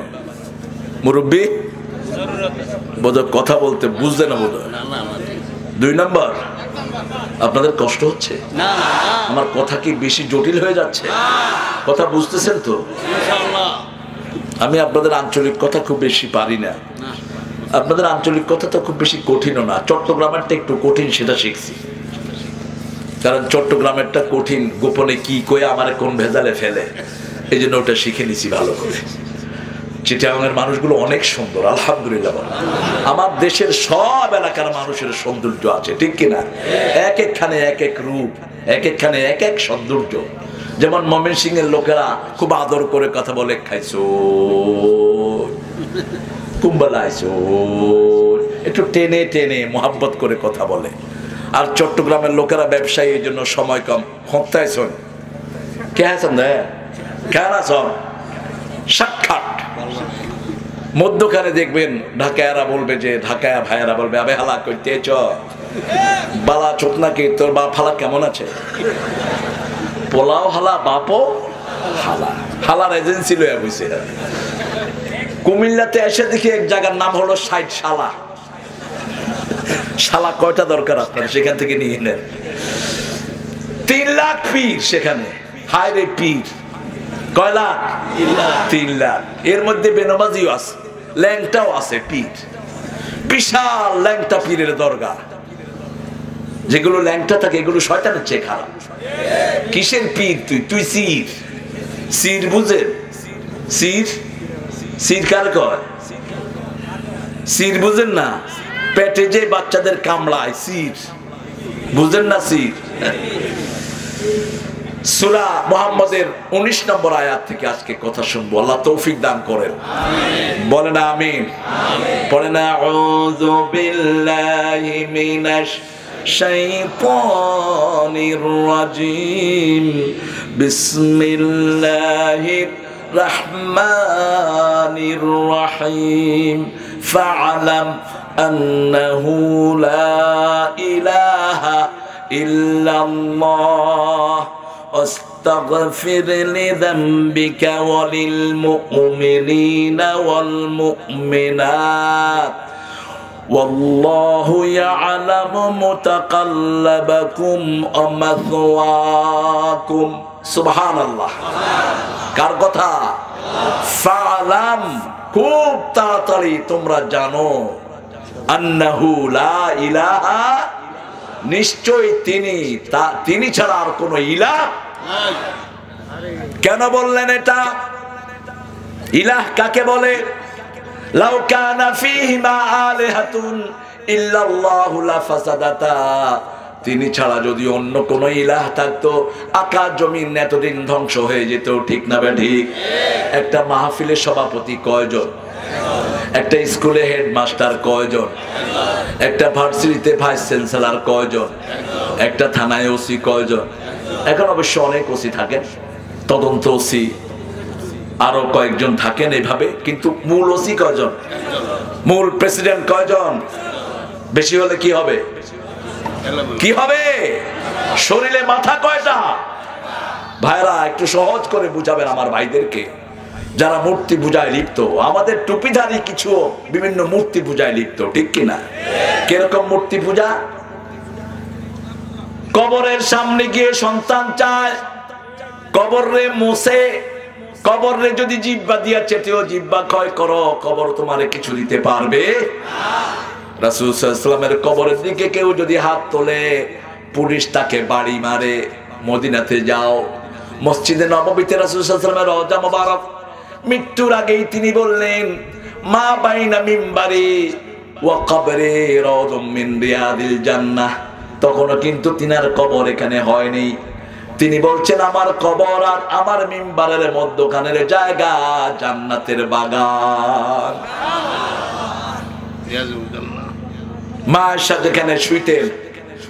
মুরব্বি বোধহয় কথা বলতে বুঝতে না বোধহয়। 2 নম্বর, আপনাদের কষ্ট হচ্ছে? আমার কথা কি বেশি জটিল হয়ে যাচ্ছে? কথা বুঝতেছেন তো? আমি আপনাদের আঞ্চলিক কথা খুব বেশি পারি না, আপনাদের আঞ্চলিক কথা তো খুব বেশি কঠিনও না। চট্টগ্রামেরটা একটু কঠিন, সেটা শিখছি, কারণ চট্টগ্রামেরটা কঠিন, গোপনে কি কয়ে আমার কোন ভেজালে ফেলে, এই জন্য ওটা শিখে নিছি ভালো করে। চিটাগাংয়ের মানুষগুলো অনেক সুন্দর, আলহামদুলিল্লাহ। আমার দেশের সব এলাকার মানুষের সৌন্দর্য আছে, ঠিক কিনা? এক একখানে এক এক রূপ, এক একখানে এক এক সৌন্দর্য। যেমন ময়মনসিংহের লোকেরা খুব আদর করে কথা বলে, খাইছো কুম্বালাইছো, একটু টেনে টেনে মোহাব্বত করে কথা বলে। আর চট্টগ্রামের লোকেরা ব্যবসায়ী, এই জন্য সময় কম, হত্যাইছন কে আছেন কেন আছেন সাক্ষাৎ। মধ্যখানে দেখবেন ঢাকায়ারা বলবে, যে ঢাকায়া ভাইয়ারা বলবে, আবে হালা করতে চ বালা চোখ নাকি তোর বাপ হালা কেমন আছে? পোলাও হালা বাপও হালা, হালার এজেন্সি লইয়া বইছে। কুমিল্লাতে এসে দেখি এক জায়গার নাম হলো 60 শালা। শালা কয়টা দরকার আপনার? সেখান থেকে নিয়ে নেন। 3 লাখ পীর সেখানে, হায় রে পীর। কয় লাখ? 3 লাখ। এর মধ্যে বেনমাজিও আছে, ল্যাংটাও আছে পীর, বিশাল ল্যাংটা পীরের দরগা। যেগুলো ল্যাংটা থাকে এগুলো শয়তানের চেয়ে খারাপ। কিসের পীর তুই? তুই সির, সির বুঝেন? সির, সির কার কয়? সির বুঝেন না? পেটে যে বাচ্চাদের কামড়ায় সির, বুঝেন না সির? সূরা মুহাম্মদের 19 নম্বর আয়াত থেকে আজকে কথা শুনবো, আল্লাহ তৌফিক দান করেন। বলেন আমিন। পড়েন আউযু বিল্লাহি মিনাশ শাইতানির রাজিম, বিসমিল্লাহির রহমানির রহিম, ফা'লাম আন্নাহু লা ইলাহা ইল্লাল্লাহ واستغفر لذنبك وللمؤمنين والمؤمنات والله يعلم متقلبكم ومثواكم سبحان الله কার কথা? ফালাম, খুব তাড়াতাড়ি তোমরা জানো, আন্নাহু লা ইলাহা, নিশ্চয় তিনি ছাড়া আর কোন ইলাহ। কেন বললেন এটা? ইলাহ কাকে বলে? লাউ কানা ফীহিমা আলিহাতুন ইল্লাল্লাহু লাফাসাদাতা, তিনি ছাড়া যদি অন্য কোন ইলাহ থাকতো আকাশ জমিন এতদিন ধ্বংস হয়ে যেত, ঠিক না ঠিক? একটা মাহফিলের সভাপতি কয়জন? একটা স্কুলে হেডমাস্টার কয়জন? একটা ভার্সিটিতে ভাইস চ্যান্সেলর কয়জন? একটা থানায় ওসি কয়জন? এখন অবশ্য অনেক ওসি থাকেন, তদন্ত ওসি আরো কয়েকজন থাকেন এভাবে, কিন্তু মূল ওসি কয়জন? মূল প্রেসিডেন্ট কয়জন? বেশি হলে কি হবে? কি হবে? শরীরে মাথা কয়টা? ভাইরা একটু সহজ করে বুঝাবেন আমার ভাইদেরকে যারা মূর্তি পূজায় লিপ্ত। আমাদের টুপিধারী কিছু বিভিন্ন মূর্তি পূজায় লিপ্ত, ঠিক কিনা? কিরকম মূর্তি পূজা? কবরের সামনে গিয়ে সন্তান চায়, কবরে মোছে, কবরে যদি জিহ্বা দিয়া চেটেও জিহ্বা ক্ষয় করো, কবর তোমারে কিছু দিতে পারবে? রাসূল সাল্লাল্লাহু আলাইহি ওয়াসাল্লামের কবরের দিকে কেউ যদি হাত তোলে, পুলিশ তাকে বাড়ি মারে। মদিনাতে যাও, মসজিদে নববীতে রাসূল সাল্লাল্লাহু আলাইহি ওয়াসাল্লামের রওজা মোবারক, মৃত্যুর আগেই তিনি বললেন, মা বাইনা মিম্বারি ওয়া কবরি রাউদুম মিন রিয়াদিল জান্নাহ। তখনও কিন্তু তিনার কবর এখানে হয়নি। তিনি বলছেন, আমার কবর আর আমার মিম্বারের মধ্যখানের জায়গা জান্নাতের বাগান। মা আয়েশা যেখানে শুইতেন,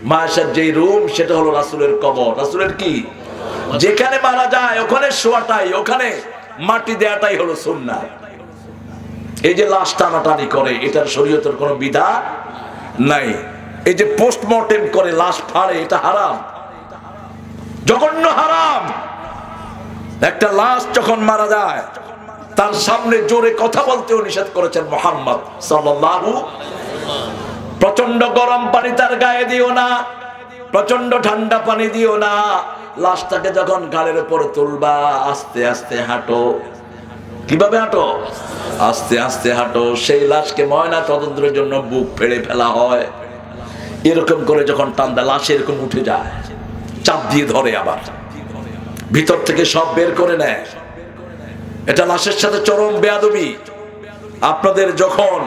মা আয়েশার যে রুম, সেটা হলো রাসূলের কবর। রাসূলের কি যেখানে মারা যায় ওখানে শোয়াটাই, ওখানে মাটি দেয়াটাই হলো সুন্নাহ। এই যে লাশ টানাটানি করে, এটার শরীয়তের কোনো বিধান নাই। এই যে পোস্টমর্টেম করে লাশ ফাড়ে, এটা হারাম, জঘন্য হারাম। একটা লাশ যখন মারা যায় তার সামনে জোরে কথা বলতেও নিষেধ করেছেন মুহাম্মদ সাল্লাল্লাহু। প্রচন্ড গরম পানি তার গায়ে দিও না, প্রচন্ড ঠান্ডা পানি দিও না। লাশটাকে যখন ঘাড়ের উপর তুলবা, আস্তে আস্তে হাঁটো। কিভাবে হাঁটো? আস্তে আস্তে হাঁটো। সেই লাশকে ময়না তদন্তের জন্য বুক ফেড়ে ফেলা হয়। এরকম করে যখন টান দেয়, লাশ এরকম উঠে যায়, চাপ দিয়ে ধরে, আবার ভিতর থেকে সব বের করে নেয়। এটা লাশের সাথে চরম বেয়াদবি। আপনাদের যখন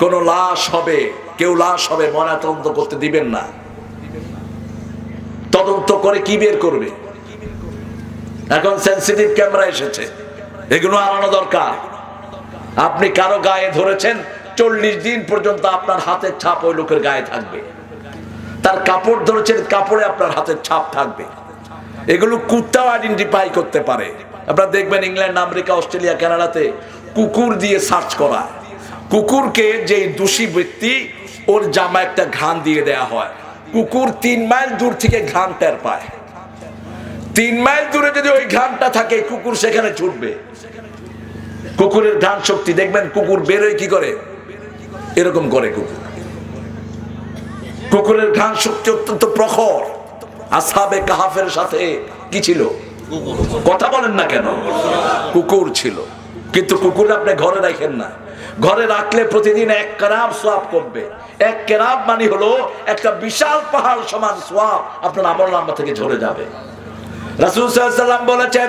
কোন লাশ হবে, কেউ লাশ হবে, ময়নাতদন্ত করতে দিবেন না। তদন্ত করে কি বের করবে? এখন সেন্সিটিভ ক্যামেরা এসেছে, এগুলো আনানো দরকার। আপনি কারো গায়ে ধরেছেন, 40 দিন পর্যন্ত আপনার হাতের ছাপ ওই লোকের গায়ে থাকবে। তার কাপড় ধরেছেন, কাপড়ে আপনার হাতের ছাপ থাকবে। এগুলো কুত্তাও আইডেন্টিফাই করতে পারে। আপনারা দেখবেন ইংল্যান্ড, আমেরিকা, অস্ট্রেলিয়া, কানাডাতে কুকুর দিয়ে সার্চ করা। কুকুরকে যে দোষী ব্যক্তি, ওর জামা একটা ঘ্রাণ দিয়ে দেয়া হয়। কুকুর 3 মাইল দূর থেকে ঘ্রাণ টের পায়। 3 মাইল দূরে যদি ওই ঘ্রাণটা থাকে, কুকুর সেখানে ছুটবে। কুকুরের ঘ্রাণ শক্তি দেখবেন, কুকুর বেরোয় কি করে, এরকম করে। কুকুরের ঘ্রাণ শক্তি অত্যন্ত প্রখর। আসহাবে কাহাফের সাথে কি ছিল? কথা বলেন না কেন? কুকুর ছিল। কিন্তু কুকুর আপনি ঘরে রাখেন না। ঘরে রাখলে প্রতিদিন 1 কেরাব সওয়াব করবে। 1 কেরাব মানে হলো একটা বিশাল পাহাড় সমান সওয়াব আপনার আমলনামা থেকে ঝরে যাবে। রাসূল সাল্লাল্লাহু আলাইহি ওয়াসাল্লাম বলেছেন,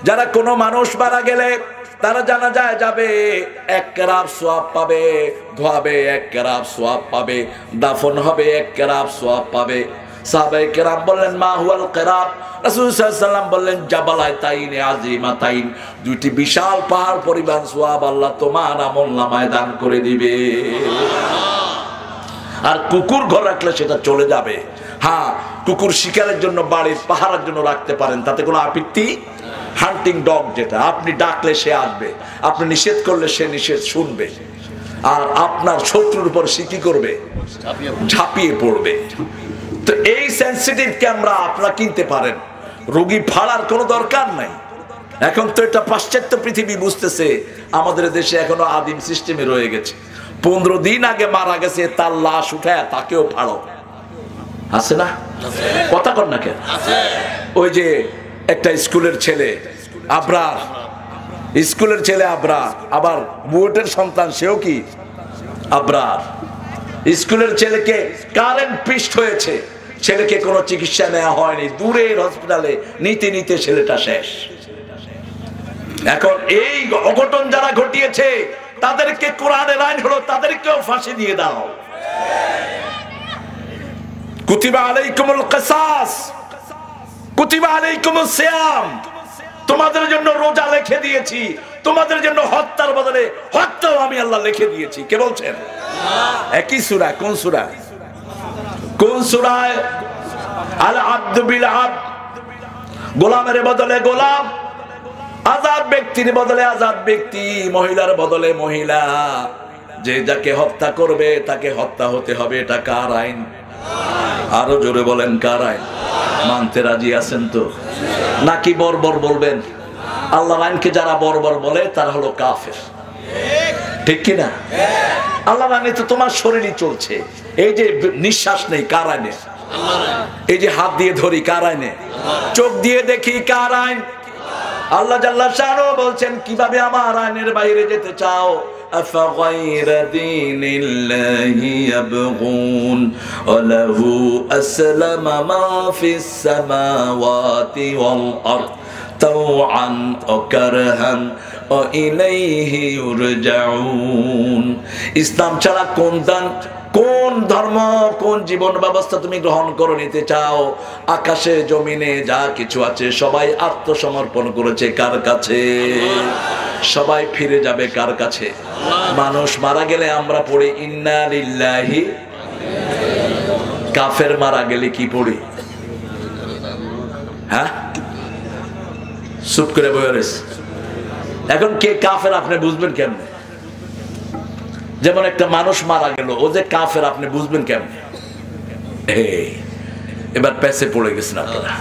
যারা কোনো মানুষ মারা গেলে তারা জানাজায় যাবে, 1 কেরাব সওয়াব পাবে। ধোয়াবে 1 কেরাব সওয়াব পাবে। দাফন হবে 1 কেরাব সওয়াব পাবে। সাহাবায়ে কেরাম বললেন, মা হুয়াল কেরাব? রাসূল সাল্লাল্লাহু আলাইহি ওয়াসাল্লাম বললেন, জাবালাতাইন আযীমাতাইন, 2টি বিশাল পাহাড় পরিমাণ সওয়াব আল্লাহ তোমার আমলনামায় দান করে দিবে। আর কুকুর ঘর রাখলে সেটা চলে যাবে। হ্যাঁ, কুকুর শিকারের জন্য, বাড়ির পাহারার জন্য রাখতে পারেন, তাতে কোনো আপত্তি। হান্টিং ডগ যেটা, আপনি ডাকলে সে আসবে, আপনি নিষেধ করলে সে নিষেধ শুনবে। আর আপনার শত্রুর উপর সে কি করবে? ঝাঁপিয়ে পড়বে। তো এই সেন্সিটিভ ক্যামেরা আপনারা কিনতে পারেন, রোগী ফাড়ার কোনো দরকার নাই। এখন তো এটা পাশ্চাত্য পৃথিবী বুঝতেছে, আমাদের দেশে এখনো আদিম সিস্টেমে রয়ে গেছে। 15 দিন আগে মারা গেছে, তার লাশ উঠায় তাকেও ফাড়ো। আছে না? কথা কর না কেন? ওই যে একটা স্কুলের ছেলে আবরার, স্কুলের ছেলে আবরার, আবার বুয়েটের সন্তান, সেও কি আবরার। স্কুলের ছেলেকে কারেন্ট পিস্ট হয়েছে, ছেলেকে কোনো চিকিৎসা নেওয়া হয়নি, দূরের হসপিটালে নিতে নিতে ছেলেটা শেষ। এখন এই অঘটন যারা ঘটিয়েছে তাদেরকে কোরআনের আইন হলো তাদেরকেও ফাঁসি দিয়ে দাও। কুতিবা আলাইকুমুল কিসাস, কুতিবা আলাইকুমুস সিয়াম, তোমাদের জন্য রোজা লিখে দিয়েছি, তোমাদের জন্য হত্যার বদলে হত্যাও আমি আল্লাহ লিখে দিয়েছি। কে বলছেন? একই সূরা। কোন সূরা? কোন সূরায়? আল আব্দু বিল আব্দ, গোলামের বদলে গোলাম, আজাদ ব্যক্তির বদলে আজাদ ব্যক্তি, মহিলার বদলে মহিলা। যে যাকে হত্যা করবে তাকে হত্যা হতে হবে। এটা কার আইন? আরো জোরে বলেন, কার আইন? মানতে রাজি আছেন তো? নাকি বর্বর বলবেন? আল্লাহর আইনকে যারা বর্বর বলে তারা হলো কাফের, ঠিক কিনা? আল্লাহর আইনে তো তোমার শরীরই চলছে। এই যে নিঃশ্বাস নেই, কার আইনে? এই যে হাত দিয়ে ধরি, কার আইনে? চোখ দিয়ে দেখি, কার আইন? আল্লাহ জাল্লা শানুহু বলছেন, কিভাবে আমার আইনের বাইরে যেতে চাও? আফাগায়রা দীনিল্লাহি ইয়াবগুন ওয়া লাহু আসলামা মা ফিস সামাওয়াতি ওয়াল আরদ তাওআন ওয়া কারহান ওয়া ইলাইহি ইউরজাউন। ইসলাম ছাড়া কোন দান, কোন ধর্ম, কোন জীবন ব্যবস্থা তুমি গ্রহণ করে নিতে চাও? আকাশে জমিনে যা কিছু আছে সবাই আত্মসমর্পণ করেছে কার কাছে? সবাই ফিরে যাবে কার কাছে? মানুষ মারা গেলে আমরা পড়ি ইন্না লিল্লাহি, কাফের মারা গেলে কি পড়ি? হ্যাঁ, চুপ করে বয়ে রয়েছে। এখন কে কাফের আপনি বুঝবেন কেমনে? যেমন একটা মানুষ মারা গেল, ও যে কাফের আপনি বুঝবেন কেমনে? এবার পেছে পড়ে গেছেন আপনারা।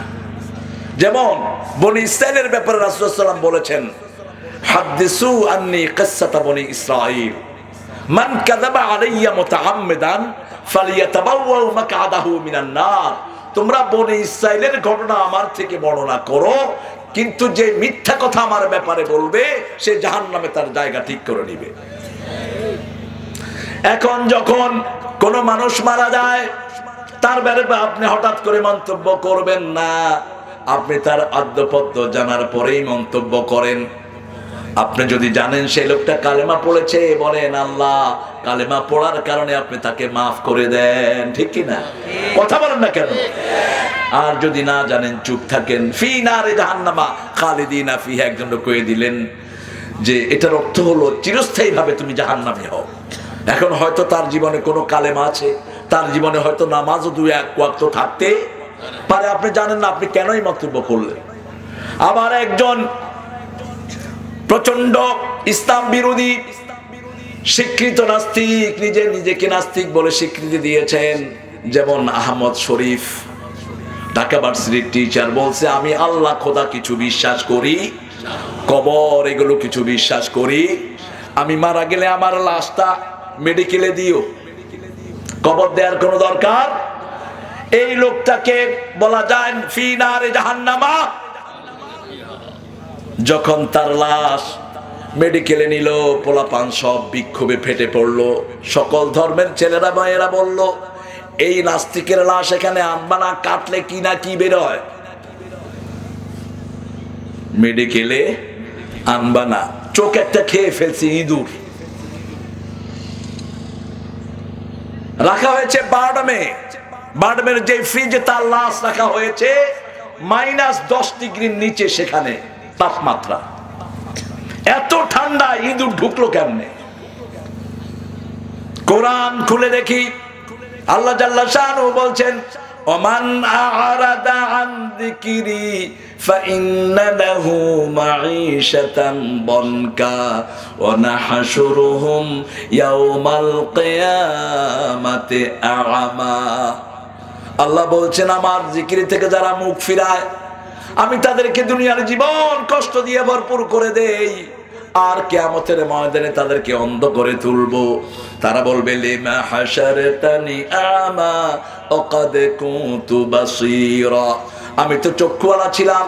যেমন বনি ইসরাইলের ব্যাপারে রাসূলুল্লাহ সাল্লাল্লাহু আলাইহি ওয়াসাল্লাম বলেছেন, হাদিসু আন্নী কিসসাতা বনি ইসরাঈল মান কাযাবা আলাইয়া মুতাআম্মিদান ফালিয়াতাবাওয়া মাকআদাহু মিনান নার। তোমরা বনি ইসরাইলের ঘটনা আমার থেকে বর্ণনা করো, কিন্তু যে মিথ্যা কথা আমার ব্যাপারে বলবে সে জাহান্নামে তার জায়গা ঠিক করে নেবে। এখন যখন কোন মানুষ মারা যায়, তার ব্যাপারে আপনি হঠাৎ করে মন্তব্য করবেন না, আপনি তার আদ্যপদ্য জানার পরেই মন্তব্য করেন। আপনি যদি জানেন সেই লোকটা কালেমা পড়েছে, বলেন আল্লাহ কালেমা পড়ার কারণে আপনি তাকে মাফ করে দেন, ঠিক কি না? কথা বলেন না কেন? আর যদি না জানেন চুপ থাকেন। ফি নারে জাহান্নামা খালিদিনা ফিহা, একজন লোক কয়ে দিলেন যে এটার অর্থ হলো চিরস্থায়ী ভাবে তুমি জাহান্নামে হও। এখন হয়তো তার জীবনে কোনো কালেমা আছে, তার জীবনে হয়তো নামাজও দুই এক ওয়াক্ত থাকতে পারে, আপনি জানেন না, আপনি কেনই মন্তব্য করলেন? আবার একজন প্রচন্ড ইসলাম বিরোধী স্বীকৃত নাস্তিক, নিজেকে নাস্তিক বলে স্বীকৃতি দিয়েছেন, যেমন আহমদ শরীফ, ঢাকা ভার্সিটির টিচার, বলছে আমি আল্লাহ খোদা কিছু বিশ্বাস করি, কবর এগুলো কিছু বিশ্বাস করি, আমি মারা গেলে আমার লাশটা মেডিকেলে দিও, কবর দেওয়ার কোনো দরকার। এই লোকটাকে বলা যায় ফি নারে জাহান্নামা। যখন তার লাশ মেডিকেলে নিল, পোলাপান সব বিক্ষোভে ফেটে পড়লো, সকল ধর্মের ছেলেরা মায়েরা বলল এই নাস্তিকের লাশ এখানে আনবা না, কাটলে কি না কি বের হয়, মেডিকেলে আনবা না। চোখ একটা খেয়ে ফেলছে ইঁদুর, রাখা হয়েছে বার্ডমের যে ফ্রিজে তার লাশ রাখা হয়েছে -10 ডিগ্রির নিচে, সেখানে তাপমাত্রা এত ঠান্ডা, ইঁদুর ঢুকলো কেমনে? কোরআন খুলে দেখি, আল্লাহ জাল্লা শানুহু বলছেন ওমান আ'রাদা আন যিকরি ফাইন্না লাহু মাঈশাতান বনকা ওয়া নাহশুরুহুম ইয়াওমাল কিয়ামাতি আ'মা। আল্লাহ বলছেন আমার জিকির থেকে যারা মুখ ফিরায় আমি তাদেরকে দুনিয়ার জীবন কষ্ট দিয়ে ভরপুর করে দেই, আর কিয়ামতের ময়দানে তাদেরকে অন্ধ করে তুলবো। তারা বলবে লিমা হাশারতানি আমা ওয়াকাদ কুনতু বাসীরা, আমি তো চক্ষুওয়ালা ছিলাম,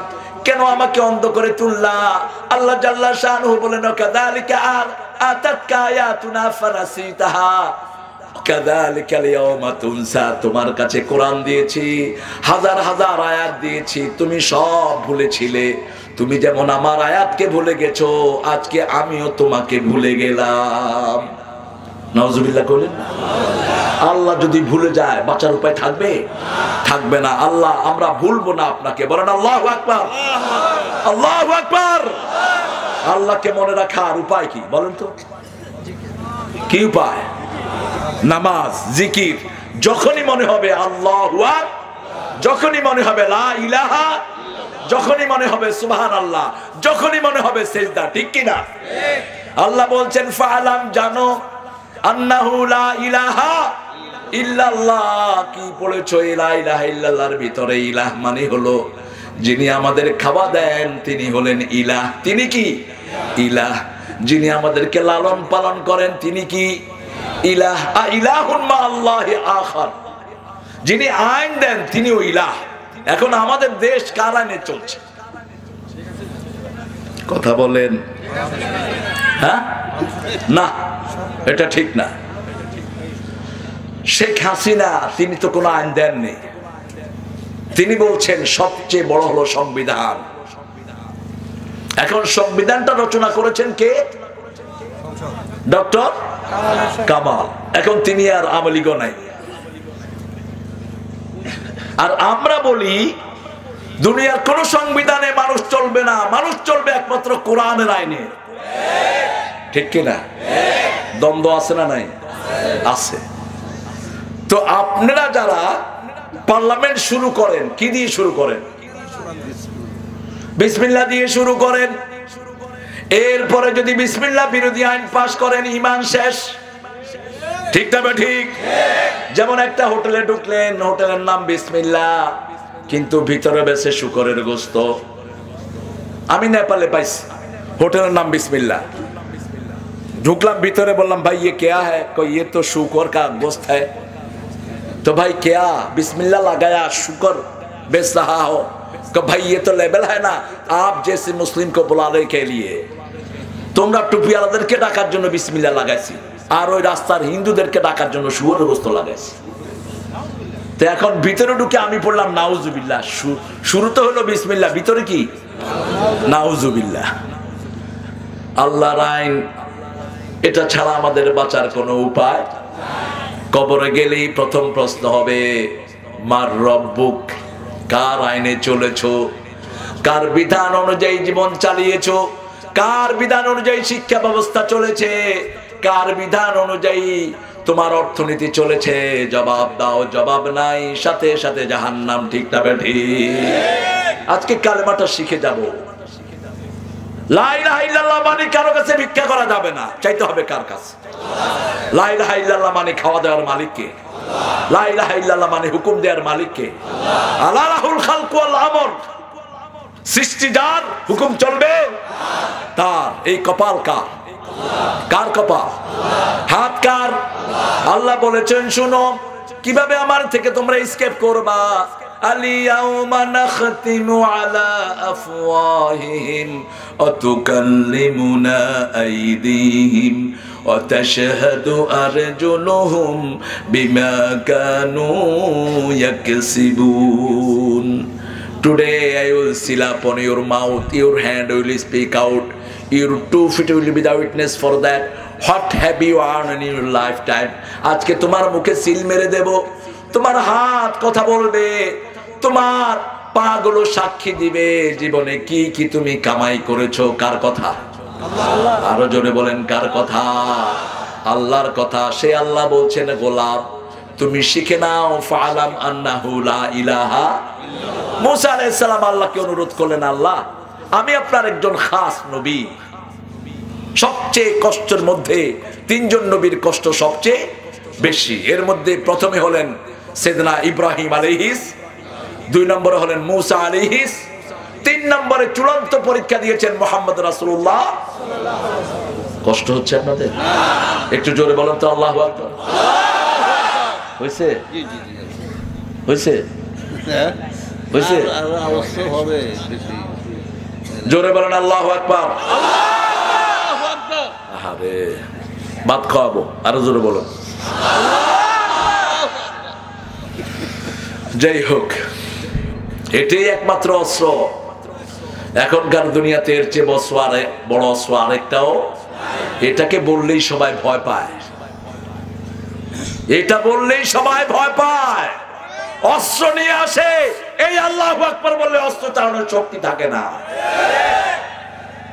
কেন আমাকে অন্ধ করে তুললা? আল্লাহ জাল্লা শানুহু বলেন কাযালিকা আতাতকা আয়াতুনা ফানাসিতাহা কাযালিকা আল-ইয়াওমা তুনসা। তোমার কাছে কোরআন দিয়েছি, হাজার হাজার আয়াত দিয়েছি, তুমি সব ভুলেছিলে। তুমি যেমন আমার আয়াতকে ভুলে গেছো, আজকে আমিও তোমাকে ভুলে গেলাম। নাউজুবিল্লাহ বলেন। আল্লাহ যদি ভুলে যায় বাঁচার উপায় থাকবে? থাকবে না। আল্লাহ আমরা ভুলবো না আপনাকে, বলেন আল্লাহু আকবার, আল্লাহু আকবার। আল্লাহকে মনে রাখার উপায় কি বলেন তো? কি উপায়? নামাজ, জিকির। যখনই মনে হবে আল্লাহু আকবার, যখনই মনে হবে লা ইলাহা, যখনই মনে হবে সুবহানাল্লাহ, যখনই মনে হবে সিজদা, ঠিক কি না? আল্লাহ বলছেন ফাআলাম, জানো, আন্নাহু লা ইলাহা ইল্লাল্লাহ। কি পড়েছো? লা ইলাহা ইল্লাল্লাহর ভিতরে ইলাহ মানে হলো যিনি আমাদের খাওয়া দেন তিনি হলেন ইলাহ। তিনি কি? ইলাহ। যিনি আমাদেরকে লালন পালন করেন তিনি কি? ইলাহ। ইলাহুন মা আল্লাহি আখার, যিনি আইন দেন তিনিও ইলাহ। এখন আমাদের দেশ কার আইনে চলছে? কথা বলেন। হ্যাঁ না, এটা ঠিক না। শেখ হাসিনা তিনি তো কোনো আইন দেননি, তিনি বলছেন সবচেয়ে বড় হলো সংবিধান। এখন সংবিধানটা রচনা করেছেন কে? ডক্টর কামাল। এখন তিনি আর আওয়ামী লীগও নাই। আর আমরা বলি দুনিয়ার কোন সংবিধানে মানুষ চলবে না, মানুষ চলবে একমাত্র কোরআনের আইনে, ঠিক কিনা? দ্বন্দ্ব আছে না নাই? আছে। তো আপনারা যারা পার্লামেন্ট শুরু করেন কি দিয়ে শুরু করেন? বিসমিল্লাহ দিয়ে শুরু করেন, এরপরে যদি বিসমিল্লাহ বিরোধী আইন পাশ করেন ঈমান শেষ। ঠিক না ঠিক? যেমন একটা হোটেলে ঢুকলেন, হোটেলের নাম বিসমিল্লাহ, কিন্তু ভিতরে বেশে শুকরের গোশত। আমি নেপালে পাইছি হোটেলের নাম বিসমিল্লাহ, ঢুকলাম ভিতরে, বললাম ভাই ये क्या है? कोई ये तो शुकर का गोश्त है। तो भाई क्या बिस्मिल्लाह लगाया शुकर बेच रहा हो? तो भाई ये तो लेबल है ना आप जैसे मुस्लिम को बुलाने के लिए। তোমরা টুপিওয়ালাদেরকে ডাকার জন্য বিসমিল্লাহ লাগাইছি, আর ওই রাস্তার হিন্দুদেরকে ডাকার জন্য শুকরের গোশত লাগাইছি। তো এখন ভিতরে ঢুকে আমি পড়লাম নাউজুবিল্লাহ। শুরুতে হলো বিসমিল্লাহ, ভিতরে কি নাউজুবিল্লাহ। আল্লাহর আইন, এটা ছাড়া আমাদের বাঁচার কোনো উপায়। কবরে গেলেই প্রথম প্রশ্ন হবে মার রব্বুক, কার আইনে চলেছো, কার বিধান অনুযায়ী জীবন চালিয়েছো, কার বিধান অনুযায়ী শিক্ষা ব্যবস্থা চলেছে, কার বিধান অনুযায়ী তোমার অর্থনীতি চলেছে। জবাব দাও, জবাব নাই সাথে সাথে জাহান্নাম। ঠিক না বেঠি? আজকে কালেমাটা শিখে যাব। লা ইলাহা ইল্লাল্লাহ মানে কারো কাছে ভিক্ষা করা যাবে না, চাইতে হবে কার কাছে? লা ইলাহা ইল্লাল্লাহ মানে খাওয়া দেওয়ার মালিককে। লা ইলাহা ইল্লাল্লাহ মানে হুকুম দেওয়ার মালিককে। আলা লাহুল খালকু ওয়াল আমর, সৃষ্টি যার, হুকুম চলবে তার। এই কপাল কার? কার কপাল? হাত কার? আল্লাহ বলেছেন শুনো কিভাবে আমার থেকে তোমরা এসকেপ করবা। আলিয়াউমা নাখতিমু আলা আফওয়াহিহিম ওয়া তুকাল্লিমুনা আইদিহিম ওয়া তাশহাদু আরজুলুহুম বিমা Kanu ইয়াকসিবুন। Today I will seal upon your mouth, your hand will speak out, your 2 feet will be the witness for that. What have you earned in your lifetime? আজকে তোমার মুখে সিল মেরে দেব, তোমার হাত কথা বলবে, তোমার পা গুলো সাক্ষী দিবে জীবনে কি কি তুমি কামাই করেছো। কার কথা? আরো জোরে বলেন কার কথা? আল্লাহর কথা। সে আল্লাহ বলছেন গোলাম তুমি শিখে নাও, ফালাম আন্নাহু লা ইলাহা। মুসা আলাইহিস সালাম আল্লাহকে অনুরোধ করলেন, আল্লাহ আমি আপনার একজন খাস নবী। সবচেয়ে কষ্টের মধ্যে 3 জন নবীর কষ্ট সবচেয়ে বেশি। এর মধ্যে প্রথমে হলেন সাইয়েদনা ইব্রাহিম আলাইহিস, 2 নম্বরে হলেন মুসা আলাইহিস, 3 নম্বরে চূড়ান্ত পরীক্ষা দিয়েছেন মুহাম্মদ রাসূলুল্লাহ। কষ্ট হচ্ছে আপনাদের? একটু জোরে বলেন তো আল্লাহু আকবার। হইছে? হইছে? হইছে? অবশ্য হবে বেশি। জোরে বলেন আল্লাহু আকবার। আল্লাহু আকবার। আরে ভাত খাওয়াবো, আরো জোরে বলুন। যাই হোক, এটাই একমাত্র অস্ত্র এখনকার দুনিয়াতে। এর চেয়ে বড় অস্ত্র আরেকটাও। এটাকে বললেই সবাই ভয় পায়, এটা বললেই সবাই ভয় পায়। অস্ত্র নিয়ে আসে, এই আল্লাহু আকবার বললে অস্ত্র চালানোর শক্তি থাকে না।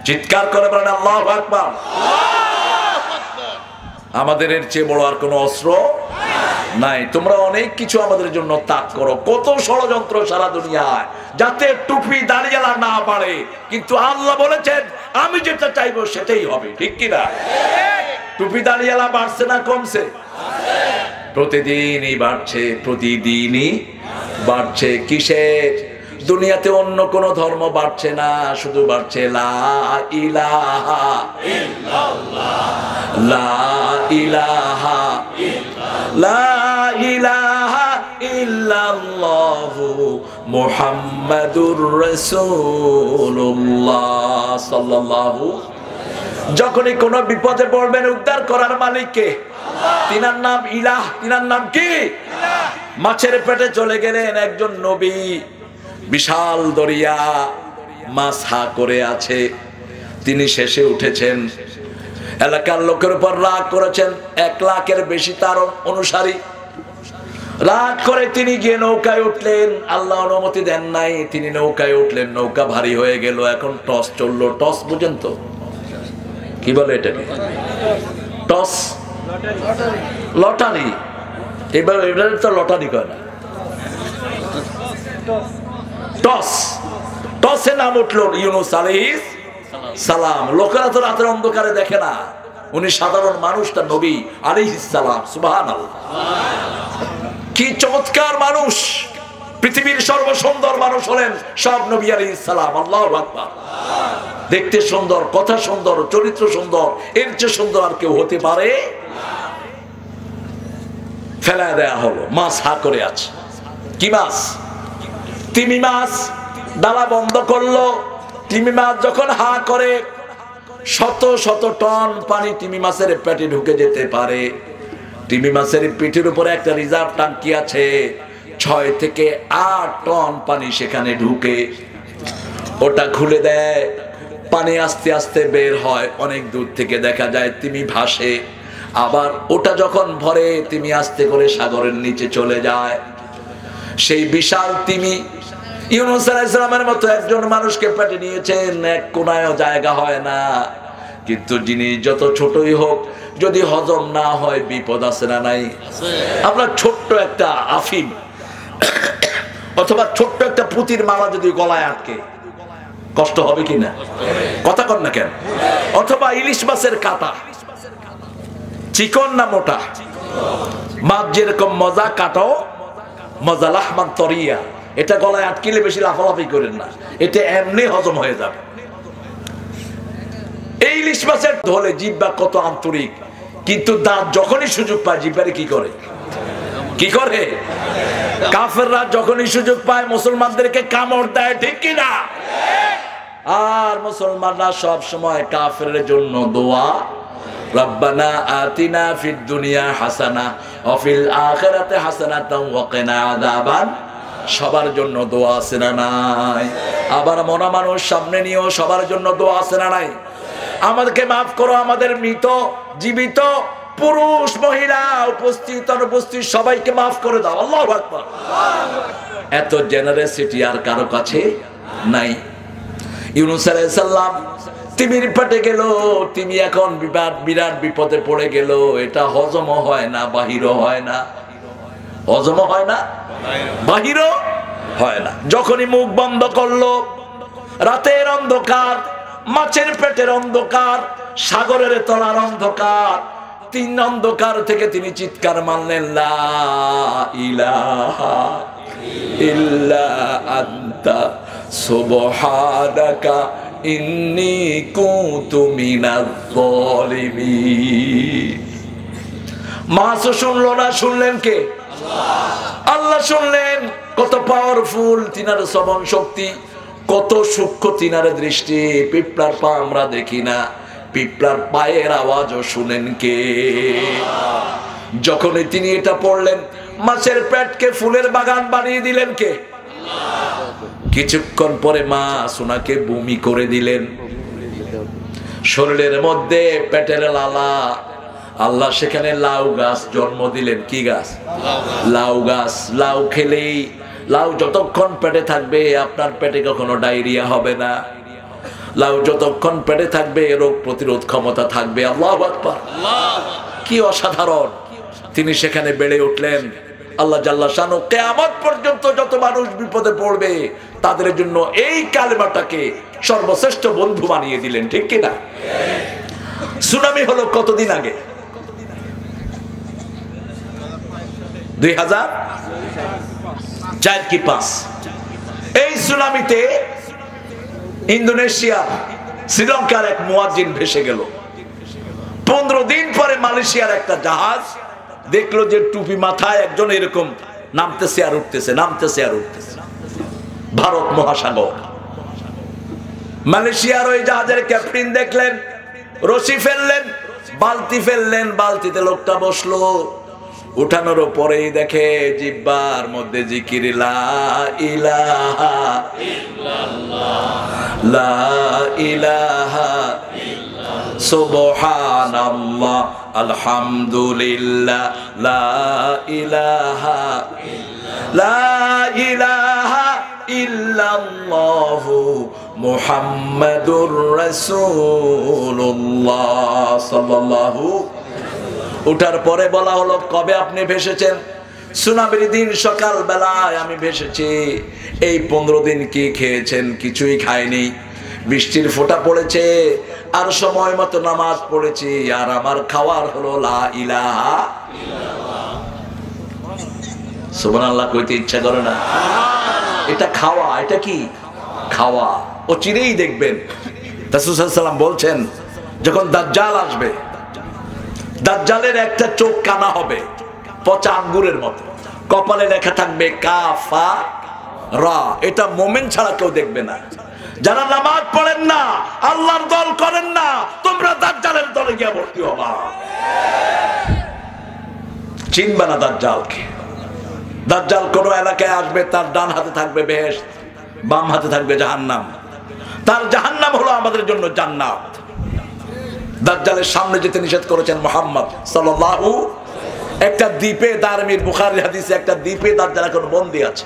চিৎকার করে বলেন আল্লাহু আকবার। আমাদের এর চেয়ে বড় আর কোনো অস্ত্র নাই। তোমরা অনেক কিছু আমাদের জন্য ত্যাগ করো, কত ষড়যন্ত্র সারা দুনিয়ায় যাতে টুপি দাঁড়িয়েলা না পারে, কিন্তু আল্লাহ বলেছেন আমি যেটা চাইবো সেটাই হবে। ঠিক কিনা? টুপি দাঁড়িয়েলা বাড়ছে না কমছে? প্রতিদিনই বাড়ছে, প্রতিদিনই বাড়ছে। কিসের? দুনিয়াতে অন্য কোন ধর্ম বাড়ছে না, শুধু বাড়ছে লা ইলাহা ইল্লাল্লাহ, লা ইলাহা ইল্লাল্লাহ, লা ইলাহা ইল্লাল্লাহু মুহাম্মাদুর রাসূলুল্লাহ সাল্লাল্লাহু। যখনই কোন বিপদে পড়বেন উদ্ধার করার মালিককে, তিনার নাম ইলাহ। তিনার নাম কি? মাছের পেটে চলে গেলেন একজন নবী, বিশাল দরিয়া, মাছ হা করে আছে, তিনি শেষে উঠেছেন। এলাকার লোকের উপর রাগ করেছেন, 1 লাখের বেশি তার অনুসারী। রাগ করে তিনি গিয়ে নৌকায় উঠলেন, আল্লাহ অনুমতি দেন নাই, তিনি নৌকায় উঠলেন, নৌকা ভারী হয়ে গেল। এখন টস চললো। টস বুঝেন তো? কি বলে এটাকে? Toss, lottery. এবার তো লটারি কয় না, টস। টসে নাম উঠলো ইউনূস আলাইহিস সালাম। লোকেরা তো রাতের অন্ধকারে দেখে না, উনি সাধারণ মানুষ, তার নবী আলাইহিস সালাম। সুবহানাল্লাহ, কি চমৎকার মানুষ! পৃথিবীর সর্বসুন্দর মানুষ হলেন সব নবী আলাইহিস সালাম। আল্লাহু আকবার। দেখতে সুন্দর, কথা সুন্দর, চরিত্র সুন্দর, এর চেয়ে সুন্দর আর কেউ হতে পারে? ফেলা দেয়া হলো, মাছ হা করে আছে। কি মাছ? তিমি মাছ। ডালা বন্ধ করলো। তিমি মাছ যখন হা করে, শত শত টন পানি তিমি মাছের পেটে ঢুকে যেতে পারে। তিমি মাছের পিঠের উপরে একটা রিজার্ভ ট্যাঙ্কি আছে, 6 থেকে 8 টন পানি সেখানে ঢুকে। ওটা খুলে দেয়, পানি আস্তে আস্তে বের হয়, অনেক দূর থেকে দেখা যায় তিমি ভাসে। আবার ওটা যখন ভরে, তিমি আস্তে করে সাগরের নিচে চলে যায়। সেই বিশাল তিমি ইউনূস আলাইহিস সালামের মতো একজন মানুষকে পেটে নিয়েছেন, এক কোনায়ও জায়গা হয় না। কিন্তু জিনিস যত ছোটই হোক, যদি হজম না হয় বিপদ আছে না নাই? আমরা ছোট্ট একটা আফিম অথবা ছোট্ট একটা পুঁতির মালা যদি গলায় আটকে, কষ্ট হবে কিনা? কথা কর না কেন? অথবা ইলিশ মাছের কাঁটা, চিকন না মোটা? মাছ যেরকম মজা, কাটাও মজা। লাহমান তরিয়া, এটা গলায় আটকিলে বেশি লাফালাফি করেন না, এটা এমনি হজম হয়ে যাবে। এই ইলিশ মাছের ধলে জিহ্বা কত আন্তরিক, কিন্তু দাঁত যখনই সুযোগ পায় জিহ্বারে কি করে? কি করে? কাফেররা যখনই সুযোগ পায় মুসলমানদেরকে কামড় দেয়, ঠিক কিনা? আর মুসলমানরা সব সময় কাফেরের জন্য দোয়া, রব্বানা আতিনা ফিদ দুনিয়া হাসানা ওয়া ফিল আখিরাতি হাসানাতাও ওয়া কিনা আযাবান। সবার জন্য দোয়া আছে না নাই? আবার মরা মানুষ সামনে নিয়েও সবার জন্য দোয়া আছে না নাই? আমাদেরকে মাফ করো, আমাদের মৃত, জীবিত, পুরুষ, মহিলা, উপস্থিত, অনুপস্থিত সবাইকে মাফ করে দাও। আল্লাহু আকবার। এত জেনারেসিটি আর কারো কাছে নাই। ইউনূস আলাইহিস সালাম তিমির পেটে গেল, তিমি এখন বিরাট বিপদে পড়ে গেল। এটা হজমও হয় না, বাহিরও হয় না। হজমও হয় না, বাহিরও হয় না। যখনই মুখ বন্ধ করলো, রাতের অন্ধকার, মাছের পেটের অন্ধকার, সাগরের তলার অন্ধকার, 3 অন্ধকার থেকে তিনি চিৎকার মারলেন, লা ইলাহা ইল্লা আনতা সুবহানাকা ইন্নী কুনতু মিনাজ জালিমিন। মাছ শুনলো না, শুনলেন কে? আল্লাহ শুনলেন। কত পাওয়ারফুল তিনার শ্রবণ শক্তি, কত সূক্ষ্ম তিনার দৃষ্টি। পিঁপড়ার পা আমরা দেখি না, পিঁপড়ার পায়ের আওয়াজও শুনেন কে? যখনই তিনি এটা পড়লেন, মাছের পেটকে ফুলের বাগান বানিয়ে দিলেন কে? কিছুক্ষণ পরে মাছ ওনাকে বমি করে দিলেন। শরীরের মধ্যে পেটের লালা, আল্লাহ সেখানে লাউ গাছ জন্ম দিলেন। কি গাছ? লাউ গাছ। লাউ খেলেই, লাউ যতক্ষণ পেটে থাকবে আপনার পেটে কখনো ডায়রিয়া হবে না। লাউ যতক্ষণ পেটে থাকবে রোগ প্রতিরোধ ক্ষমতা থাকবে। আল্লাহু আকবার। কি অসাধারণ! তিনি সেখানে বেড়ে উঠলেন। আল্লাহ জাল্লা শানু কিয়ামত পর্যন্ত যত মানুষ বিপদে পড়বে তাদের জন্য এই কালেমাটাকে সর্বশ্রেষ্ঠ বন্ধু বানিয়ে দিলেন, ঠিক কিনা? সুনামি হলো কতদিন আগে? 2004 কি 5? এই সুনামিতে ইন্দোনেশিয়া, শ্রীলঙ্কার এক মুয়াজ্জিন ভেসে গেল। 15 দিন পরে মালয়েশিয়ার একটা জাহাজ দেখলো যে টুপি মাথায় একজন এরকম নামতেছে আর উঠতেছে, নামতেছে আর উঠতেছে। ভারত মহাসাগর। মালয়েশিয়ার ওই জাহাজের ক্যাপ্টেন দেখলেন, রশি ফেললেন, বালতি ফেললেন, বালতিতে লোকটা বসলো। উঠানোর পরেই দেখে জিহ্বার মধ্যে জিকির, লা ইলাহা ইল্লাল্লাহ, লা ইলাহা ইল্লাল্লাহ, সুবহানাল্লাহ, আলহামদুলিল্লাহ, লা ইলাহা ইল্লাল্লাহ, লা ইলাহা ইল্লাল্লাহু মুহাম্মাদুর রাসূলুল্লাহ সাল্লাল্লাহু। উঠার পরে বলা হলো, কবে আপনি ভেসেছেন? সুনামের দিন সকাল বেলায় আমি ভেসেছি। এই 15 দিন কি খেয়েছেন? কিছুই খাইনি। বৃষ্টির ফোঁটা পড়েছে আর সময় মতো নামাজ পড়েছি, আর আমার খাওয়ার হলো লা ইলাহা ইল্লাল্লাহ। সুবহানাল্লাহ কইতে ইচ্ছা করে না? এটা খাওয়া, এটা কি খাওয়া? ও চিরেই দেখবেন রাসূল সাল্লাল্লাহু আলাইহি ওয়াসাল্লাম বলছেন, যখন দাজ্জাল আসবে, দাজ্জালের একটা চোখ কানা হবে পচা আঙ্গুরের মতো, কপালে লেখা থাকবে কাফা রা। এটা মুমিন ছাড়া কেউ দেখবে না। যারা নামাজ পড়েন না, আল্লাহর দল করেন না, তোমরা দাজ্জালের দলে গিয়ে ভর্তি হবা। চিনবে না দাজ্জালকে। দাজ্জাল কোন এলাকায় আসবে, তার ডান হাতে থাকবে বেহেশত, বাম হাতে থাকবে জাহান্নাম। তার জাহান্নাম হলো আমাদের জন্য জান্নাত। দাজ্জালের সামনে যেতে নিষেধ করেছেন মুহাম্মদ সাল্লাল্লাহু। একটা দ্বীপে, দারমির বুখারীর হাদিসে, একটা দ্বীপে দাজ্জাল এখন বন্দী আছে।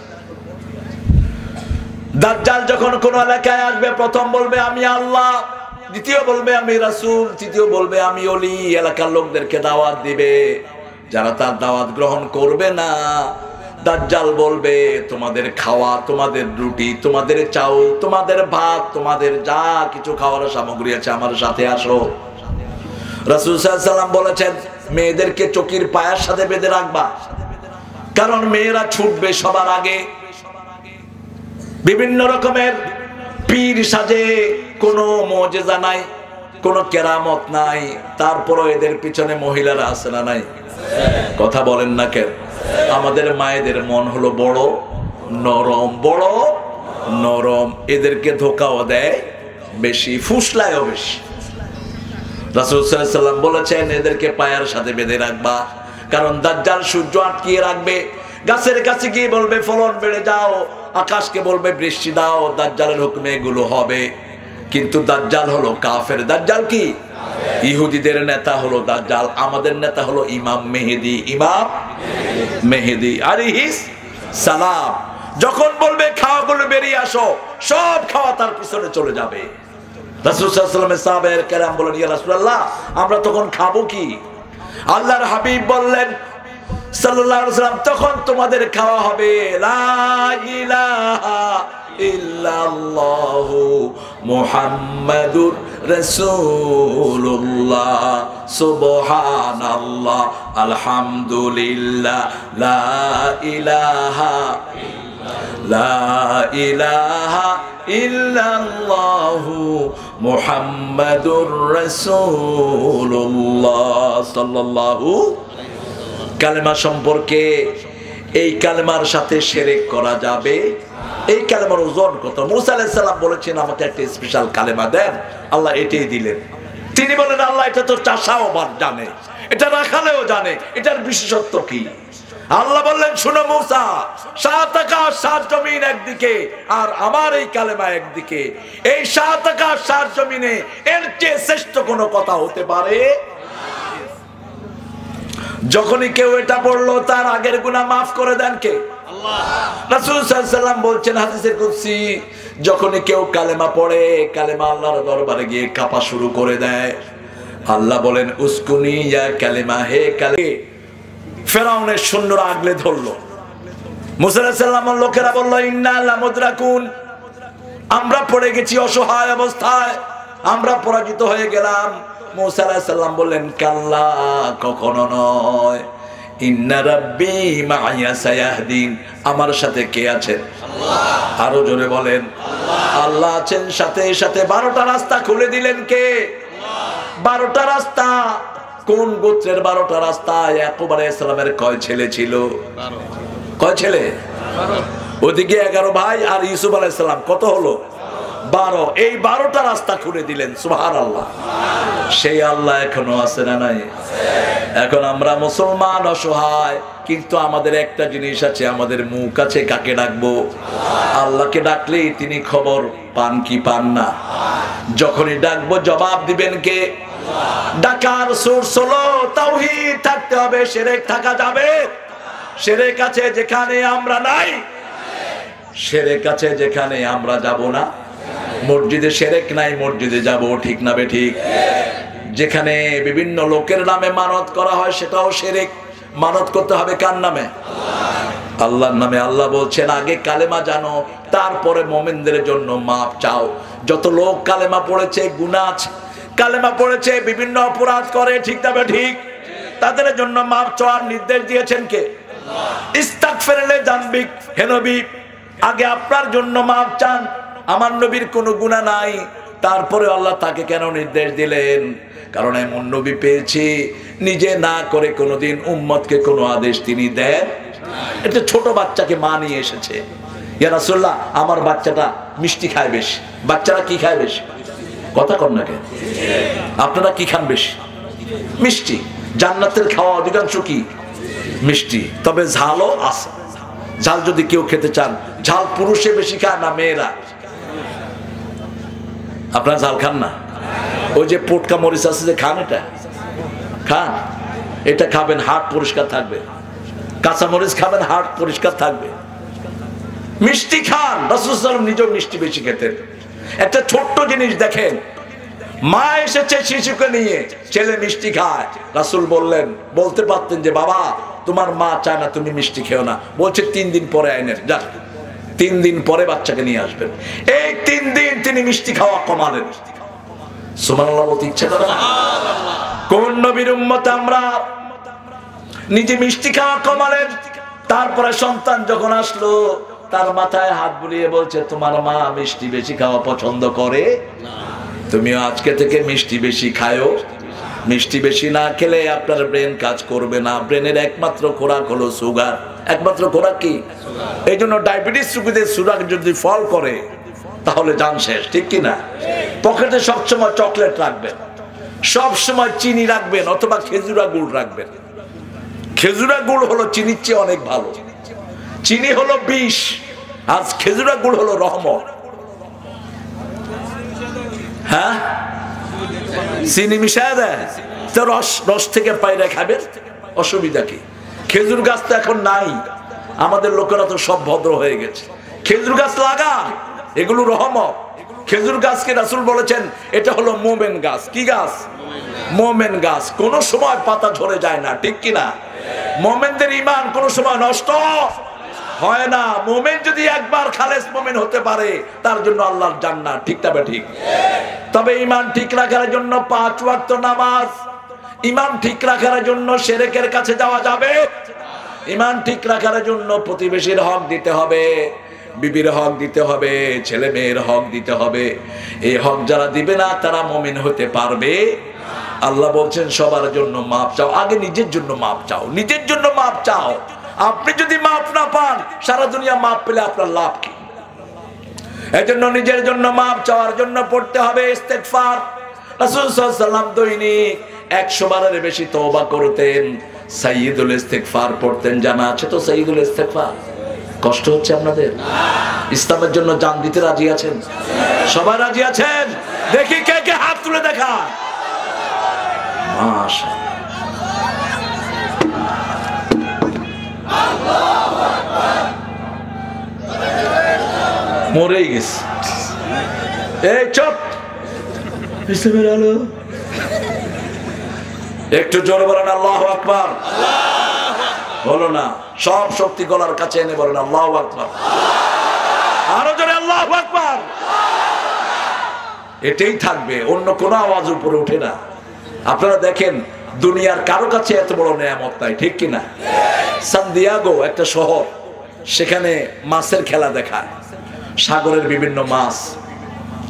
দাজ্জাল যখন কোন এলাকায় আসবে, প্রথম বলবে আমি আল্লাহ, দ্বিতীয় বলবে আমি রাসূল, তৃতীয় বলবে আমি ওলি। এলাকার লোকদেরকে দাওয়াত দিবে। যারা তার দাওয়াত গ্রহণ করবে না, দাজ্জাল বলবে তোমাদের খাওয়া, তোমাদের রুটি, তোমাদের চাউল, তোমাদের ভাত, তোমাদের যা কিছু খাওয়ার সামগ্রী আছে আমার সাথে আসো। রাসূল সাল্লাল্লাহু আলাইহি ওয়াসাল্লাম বলেছেন, মেয়েদেরকে চকির পায়ের সাথে বেঁধে রাখবা, কারণ মেয়েরা ছুটবে সবার আগে। বিভিন্ন রকমের পীর সাজে, কোনো মুজিজা নাই, কোনো কেরামত নাই, তারপরও এদের পিছনে মহিলারা আছে না নাই? কথা বলেন না কেন? আমাদের মায়েদের মন হলো বড় নরম, বড় নরম। এদেরকে ধোকাও দেয় বেশি, ফুসলায়ও বেশি। রাসূল সাল্লাল্লাহু আলাইহি ওয়াসাল্লাম বলেছেন, এদেরকে পায়ের সাথে বেঁধে রাখবা, কারণ দাজ্জাল সূর্য আটকিয়ে রাখবে। গাছের কাছে গিয়ে বলবে ফলন বেড়ে যাও, আকাশকে বলবে বৃষ্টি দাও। দাজ্জালের হুকুমে এগুলো হবে। কিন্তু দাজ্জাল হলো কাফের। দাজ্জাল কি? ইহুদিদের নেতা হলো দাজ্জাল। আমাদের নেতা হলো ইমাম মেহেদী। ইমাম মেহেদী আলাইহিস সালাম। যখন বলবে খাওয়াগুলো বেরিয়ে আসো, সব খাওয়া তার পিছনে চলে যাবে। রাসূল সাল্লাল্লাহু আলাইহি ওয়াসাল্লামের সাহাবায়ে কেরাম বলেন, ইয়া রাসূলুল্লাহ, আমরা তখন খাবো কি? আল্লাহর হাবিব বললেন সাল্লাল্লাহু আলাইহি ওয়াসাল্লাম, তখন তোমাদের খাওয়া হবে লা ইলাহা ইল্লাল্লাহু মুহাম্মাদুর রাসূলুল্লাহ, সুবহানাল্লাহ, আলহামদুলিল্লাহ, লা ইলাহা ইল্লাল্লাহু মুহাম্মাদুর রাসূলুল্লাহ সাল্লাল্লাহু। কালেমা সম্পর্কে, এই কালেমার সাথে শিরক করা যাবে। এই কালেমার ওজন কত? মুসা আলাইহিস সালাম বলেছেন, আমাকে একটা স্পেশাল কালেমা দেন। আল্লাহ এটাই দিলেন। তিনি বলেন, আল্লাহ এটা তো চাষাও জানে, এটা রাখালেও জানে, এটার বিশেষত্ব কি? আল্লাহ বললেন, শুনো মুসা, 7 আকাশ 7 জমিন একদিকে, আর আমার এই কালেমা একদিকে। এই 7 আকাশ 7 জমিনে এর চেয়ে শ্রেষ্ঠ কোনো কথা হতে পারে? যখনই কেউ এটা পড়লো, তার আগের গুনাহ মাফ করে দেন কে? আল্লাহ। রাসূল সাল্লাল্লাহু আলাইহি ওয়াসাল্লাম বলছেন হাদিসে কুদসি, যখনই কেউ কালেমা পড়ে, কালেমা আল্লাহর দরবারে গিয়ে কাঁপা শুরু করে দেয়। আল্লাহ বলেন, উসকুনি ইয়া কালেমা, হে কালেমা। ফেরাউনের সৈন্যরা আগলে ধরলো। মুসা আলাইহিস সালামের লোকেরা বলল, ইন্না লামুদরাকুন, আমরা পড়ে গেছি অসহায় অবস্থায়, আমরা পরাজিত হয়ে গেলাম। মুসা আলাইহিস সালাম বললেন, কাল্লা, কখনো নয়, ইন্না রাব্বি মাইয়া সায়াহদিন, আমার সাথে কে আছেন? আল্লাহ। আরো জোরে বলেন, আল্লাহ আছেন সাথে। সাথে 12টা রাস্তা খুলে দিলেন কে? আল্লাহ। 12টা রাস্তা। কোন গোত্রের 12টা রাস্তা? ইয়াকুব আলাইহিস সালামের কয় ছেলে ছিল? 12। কয় ছেলে? 12। ওদিকে 11 ভাই, আর ইউসুফ আলাইহিস সালাম কত হলো? 12। এই 12টা রাস্তা খুলে দিলেন। সুবহানাল্লাহ। সেই আল্লাহ এখনো আছে না নাই? এখন আমরা মুসলমান, অসহায়, কিন্তু আমাদের একটা জিনিস আছে, আমাদের মুখ আছে। কাকে ডাকবো? আল্লাহকে ডাকলেই তিনি খবর পান কি পান না? যখনই ডাকবো জবাব দিবেন কে? ডাকার সোর্স হলো তাওহীদ থাকতে হবে, শিরক থাকা যাবে। শিরক আছে যেখানে আমরা নাই, শিরক আছে যেখানে আমরা যাব না। মসজিদে শিরক নাই, মসজিদে যাব, ঠিক না বেঠিক? যেখানে বিভিন্ন লোকের নামে মানত করা হয়, সেটাও শিরক। মানত করতে হবে কার নামে? আল্লাহর নামে। আল্লাহ বলছেন আগে কালেমা জানো, তারপরে মুমিনদের জন্য মাপ চাও। যত লোক কালেমা পড়েছে, গুনাহ আছে, কালেমা পড়েছে, বিভিন্ন অপরাধ করে, ঠিক তবে ঠিক, তাদের জন্য মাপ চাওয়ার নির্দেশ দিয়েছেন কে? ইস্তাগফিরলে জানবিক, হে নবী আগে আপনার জন্য মাপ চান। আমার নবীর কোনো গুনাহ নাই, তারপরে আল্লাহ তাকে কেন নির্দেশ দিলেন? কারণ এমন নবী পেয়েছি নিজে না করে কোনোদিন উম্মতকে কোনো আদেশ তিনি দেন। একটা ছোট বাচ্চাকে মা নিয়ে এসেছে, ইয়া রাসূলুল্লাহ আমার বাচ্চাটা মিষ্টি খায় বেশি। বাচ্চারা কি খায় বেশি? কথা কন না কেন? আপনারা কি খান বেশি? মিষ্টি। জান্নাতের খাওয়া অধিকাংশ কি? মিষ্টি, তবে ঝালও আছে। ঝাল যদি কেউ খেতে চান, ঝাল পুরুষে বেশি খায় না মেয়েরা? আপনারা ঝাল খান না? ওই যে পোটকা মরিচ আছে যে খান, এটা খান, এটা খাবেন, হার্ট পরিষ্কার থাকবে। কাঁচা মরিচ খাবেন, হার্ট পরিষ্কার থাকবে। মিষ্টি খান, রাসূল সাল্লাল্লাহু আলাইহি ওয়াসাল্লাম নিজেও মিষ্টি বেশি খেতেন। একটা ছোট্ট জিনিস দেখেন, মা এসেছে শিশুকে নিয়ে, ছেলে মিষ্টি খায়, রাসূল বললেন, বলতে পারতেন যে বাবা তোমার মা চায় না তুমি মিষ্টি খেও না, বলছে 3 দিন পরে আইনের, যা 3 দিন পরে বাচ্চাকে নিয়ে আসবেন। এই 3 দিন তিনি মিষ্টি খাওয়া কমালেন। সুবহানাল্লাহ বলতে ইচ্ছে করে না? কোন নবীর উম্মত আমরা? নিজে মিষ্টি খাওয়া কমালেন, তারপরে সন্তান যখন আসলো তার মাথায় হাত বুলিয়ে বলছে তোমার মা মিষ্টি বেশি খাওয়া পছন্দ করে, তুমিও আজকে থেকে মিষ্টি বেশি খায়ো। মিষ্টি বেশি না খেলে আপনার ব্রেন কাজ করবে না। ব্রেনের একমাত্র খোরাক হলো সুগার। একমাত্র খোরাক কি? এই জন্য ডায়াবেটিস রোগীদের সুগার যদি ফল করে তাহলে জান শেষ, ঠিক কিনা? পকেটে সবসময় চকলেট রাখবেন, সবসময় চিনি রাখবেন, অথবা খেজুরা গুড় রাখবেন। খেজুরা গুড় হলো চিনির চেয়ে অনেক ভালো। চিনি হলো বিষ, আর খেজুরা গুড় হলো রহমত। হ্যাঁ, চিনি মিশায় দেয় তো রস থেকে পায়রা খাবেন, অসুবিধা কি? খেজুর গাছ তো এখন নাই, আমাদের লোকেরা তো সব ভদ্র হয়ে গেছে। খেজুর গাছ লাগান, এগুলো রহমত। খেজুর গাছকে রাসূল বলেছেন এটা হলো মোমেন গাছ। কি গাছ? মোমেন গাছ। কোন সময় পাতা ঝরে যায় না, ঠিক কিনা? মোমেনদের ঈমান কোন সময় নষ্ট হয় না। মোমেন যদি একবার খালেস মোমেন হতে পারে তার জন্য আল্লাহর জান্নাত, ঠিক তবে ঠিক। তবে ঈমান ঠিক রাখার জন্য 5 ওয়াক্ত নামাজ, ঈমান ঠিক রাখার জন্য শিরকের কাছে যাওয়া যাবে। ঈমান ঠিক রাখার জন্য প্রতিবেশীর হক দিতে হবে, বিবির হক দিতে হবে, ছেলে মেয়ের হক দিতে হবে। এই হক যারা দিবে না তারা মুমিন হতে পারবে। আল্লাহ বলছেন সবার জন্য মাপ চাও, আগে নিজের জন্য মাপ চাও, নিজের জন্য মাপ চাও। আপনি যদি মাপ না পান, সারা দুনিয়া মাপ পেলে আপনার লাভ কি? এজন্য নিজের জন্য মাপ চাওয়ার জন্য পড়তে হবে ইস্তেগফার। রাসূল সাল্লাল্লাহু আলাইহি ওয়াসাল্লাম দৈনিক 100 বারের বেশি তওবা করতেন, সাইয়্যিদুল ইস্তেগফার পড়তেন। জানা আছে তো সাইয়্যিদুল ইস্তেগফার? কষ্ট হচ্ছে আপনাদের? ইসলামের জন্য জান দিতে রাজি আছেন? সবাই রাজি আছেন? দেখি কে কে হাত তুলে দেখা। মাশাআল্লাহ, মরেই গেছে। এই চুপ, ইসলামের আলো। একটু জোরে বলেন আল্লাহু আকবার। বলো না, সব শক্তি গলার কাছে এনে বলেন আল্লাহু আকবার। আরো জোরে আল্লাহু আকবার। এটাই থাকবে, অন্য কোনো আওয়াজ উপরে ওঠে না। আপনারা দেখেন দুনিয়ার কারো কাছে এত বড় নেয়ামত নাই, ঠিক কিনা? সান্তিয়াগো একটা শহর, সেখানে মাছের খেলা দেখায়, সাগরের বিভিন্ন মাছ।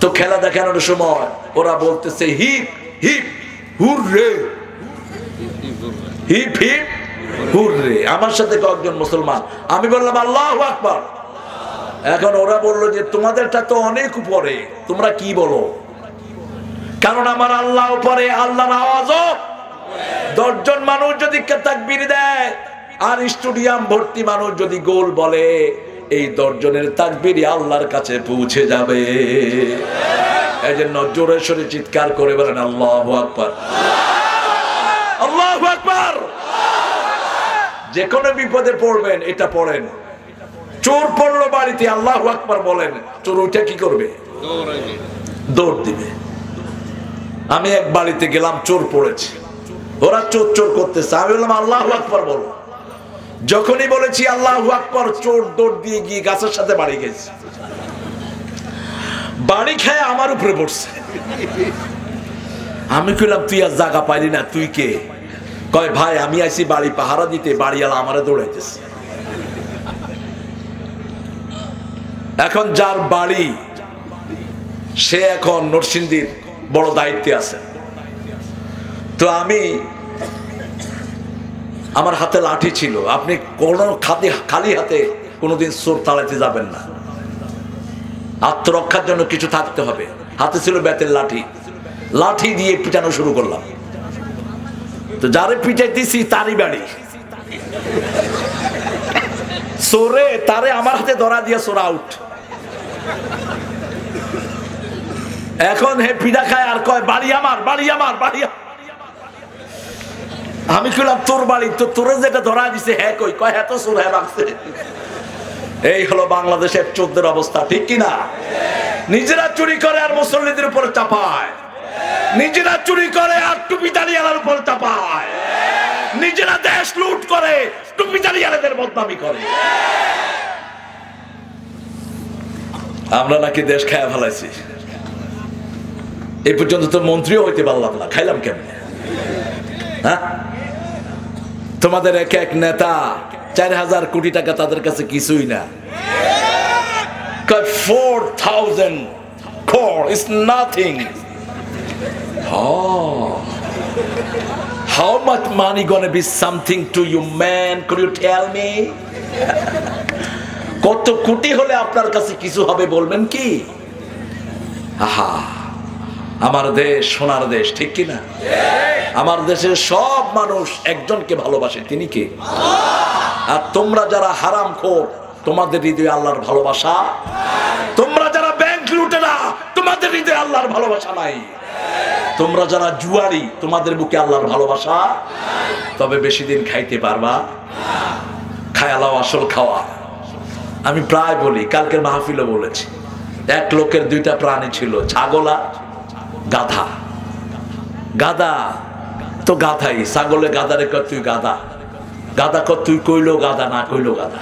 তো খেলা দেখানোর সময় ওরা বলতেছে hip hip hooray, hip hip hooray. আমার সাথে কয়েকজন মুসলমান, আমি বললাম আল্লাহু আকবার। এখন ওরা বললো যে তোমাদেরটা তো অনেক উপরে, তোমরা কি বলো? কারণ আমার আল্লাহ উপরে, আল্লাহর আওয়াজও। 10 জন মানুষ যদি তাকবীর দেয় আর স্টেডিয়াম ভর্তি মানুষ যদি গোল বলে, এই 10 জনের তাকবীরই আল্লাহর কাছে পৌঁছে যাবে। এজন্য জোরে সোরে চিৎকার করে বলেন আল্লাহু আকবার, আল্লাহু আকবার। যে কোনো বিপদে পড়বেন এটা পড়েন। চোর পড়লো বাড়িতে, আল্লাহু আকবার বলেন, চোর ওইটা কি করবে? দৌড় দিবে। আমি এক বাড়িতে গেলাম, চোর পড়েছে, ওরা চোর চোর করতেছে। আমি বললাম আল্লাহু আকবার বলো। যখনই বলেছি আল্লাহু আকবার, চোর দৌড় দিয়ে গিয়ে গাছের সাথে বাড়ি গেছে, বাড়ি খেয়ে আমার উপরে পড়ছে। আমি কইলাম তুই আর জায়গা পাইলি না, তুই কে? কয় ভাই আমি আইছি বাড়ি পাহারা দিতে, বাড়িওয়ালা আমারে দৌড়াইতেছে। এখন যার বাড়ি সে এখন নরসিংদীর বড় দায়িত্বে আছে। তো আমি, আমার হাতে লাঠি ছিল, আপনি কোনো খালি হাতে কোনোদিন চোর তাড়াইতে যাবেন না, আত্মরক্ষার জন্য কিছু থাকতে হবে। হাতে ছিল বেতের লাঠি, লাঠি দিয়ে পিটানো শুরু করলাম। তো যারে পিটাইতেছি তারই বাড়ি, চোরে তারে আমার হাতে ধরা দিয়ে চোর আউট। এখন হে পিঠা খায় আর কয় বাড়ি আমার, বাড়ি আমার, বাড়ি আমার। আমি কইলাম তোর বাড়ি তো, তোরে যেটা ধরা দিছে হ্যাঁ কই? কয় হ্যাঁ তো চোর, হ্যাঁ রাখছে। এই হলো বাংলাদেশের চোরদের অবস্থা, ঠিক কিনা? নিজেরা চুরি করে আর মুসল্লিদের উপর চাপায়, নিজেরা চুরি করে আর টুপিদারিয়ালার উপর চাপায়, নিজেরা দেশ লুট করে টুপিদারিয়ালাদের বদনামি করে। আমরা নাকি দেশ খায়া ফেলাইছি। এই পর্যন্ত তো মন্ত্রীও হইতে পারলাম না, খাইলাম কেমনে? হ্যাঁ, তোমাদের এক এক নেতা 4,000 কোটি টাকা তাদের কাছে কিছুই না। 4,000 crore is nothing. Oh, how much money gonna be something to you, man? Could you tell me? কত কোটি হলে আপনার কাছে কিছু হবে বলবেন কি? আহা, আমার দেশ সোনার দেশ, ঠিক কিনা? আমার দেশের সব মানুষ একজনকে ভালোবাসে, তিনি কে? আর তোমরা যারা হারামখোর, তোমাদের হৃদয়ে আল্লাহর ভালোবাসা। তোমরা যারা ব্যাংক লুটেরা, তোমাদের হৃদয়ে আল্লাহর ভালোবাসা নাই। তোমরা যারা জুয়ারি, তোমাদের বুকে আল্লাহর ভালোবাসা। তবে বেশি দিন খাইতে পারবা? খায়ালাও আসল খাওয়া। আমি প্রায় বলি, কালকের মাহফিলও বলেছি, এক লোকের 2টা প্রাণী ছিল, ছাগল আর গাধা। গাধা তো গাধাই, ছাগলে গাধারে কয় তুই গাধা, গাধা কয় তুই কইলো গাধা, না কইলো গাধা,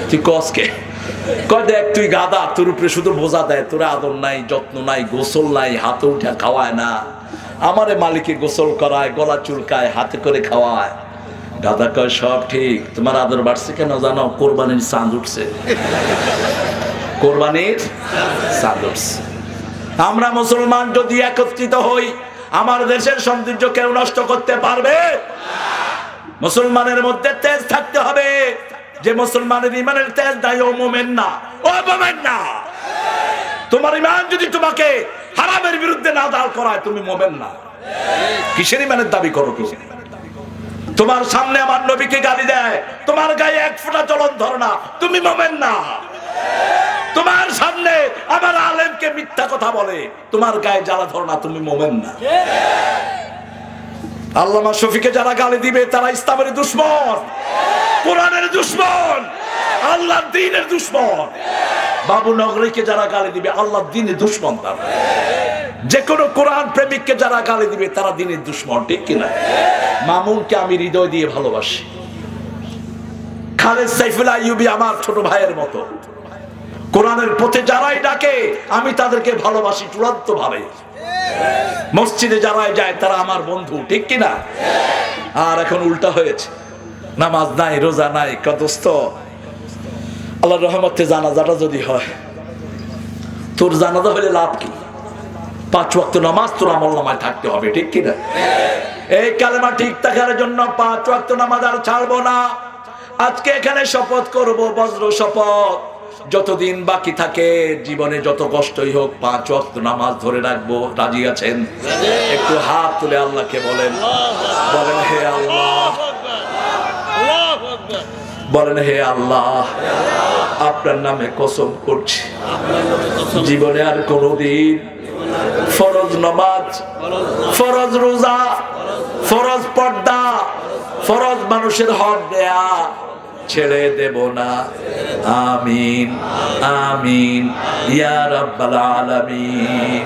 তুই কসকে? কয় দেখ তুই গাধা, তোর উপরে শুধু বোঝা দেয়, তোর আদর নাই, যত্ন নাই, গোসল নাই, হাতে উঠে খাওয়ায় না। আমারে মালিকে গোসল করায়, গলা চুলকায়, হাতে করে খাওয়ায়। গাধা কয় সব ঠিক, তোমার আদর বাড়ছে কেন জানো? কোরবানির চাঁদ উঠছে, কোরবানির চাঁদ উঠছে। আমরা মুসলমান যদি একত্রিত হই, আমার দেশের সৌন্দর্য কেউ নষ্ট করতে পারবে? মুসলমানের মধ্যে তেজ থাকতে হবে। যে মুসলমানের ইমানের তেজ নাই, ও মোমেন না, ও মোমেন না। তোমার ইমান যদি তোমাকে হারামের বিরুদ্ধে না দাঁড় করায়, তুমি মোমেন না। কিসের ইমানের দাবি করো কি? তোমার সামনে আমার নবীকে গালি দেয়, তোমার গায়ে 1 ফোঁটা জ্বলন ধরে না, তুমি মোমেন না। তোমার সামনে আমার আলেমকে মিথ্যা কথা বলে, তোমার গায়ে জ্বালা ধরে না, তুমি মোমেন না। আল্লামা শফিকে যারা গালি দিবে, তারা ইসলামের দুশমন, কোরআনের দুশমন, আল্লাহর দ্বীনের দুশমন। বাবু নগরীকে যারা গালি দিবে, আল্লাহর দ্বীনের দুশমন। তারা যে কোনো কোরআন প্রেমিককে যারা গালি দিবে, তারা দ্বীনের দুশমন, ঠিক কিনা? মামুনকে আমি হৃদয় দিয়ে ভালোবাসি। খালেদ সাইফুল্লাহ আইয়ুবী আমার ছোট ভাইয়ের মতো। কোরআনের পথে যারাই ডাকে, আমি তাদেরকে ভালোবাসি চূড়ান্ত ভাবে। মসজিদে যারাই যায়, তারা আমার বন্ধু, ঠিক কিনা? আর এখন উল্টা হয়েছে, নামাজ নাই, রোজা নাই। কদস্ত আল্লাহর রহমতে জানাজাটা যদি হয়, তোর জানাজা হলে লাভ কি? 5 ওয়াক্ত নামাজ তোর আমলনামায় থাকতে হবে, ঠিক কিনা? এই কালেমা ঠিক থাকার জন্য 5 ওয়াক্ত নামাজ আর ছাড়বো না। আজকে এখানে শপথ করব, বজ্র শপথ, যতদিন বাকি থাকে জীবনে, যত কষ্টই হোক, 5 ওয়াক্ত নামাজ ধরে রাখবো। রাজি আছেন? একটু হাত তুলে আল্লাহকে বলেন, বলেন হে আল্লাহ, বলেন হে আল্লাহ, আপনার নামে কসম করছি, জীবনে আর কোনদিন ফরজ নামাজ, ফরজ রোজা, ফরজ পর্দা, ফরজ মানুষের হক দেয়া ছেড়ে দেব না। আমিন আমিন ইয়া রাব্বাল আলামিন।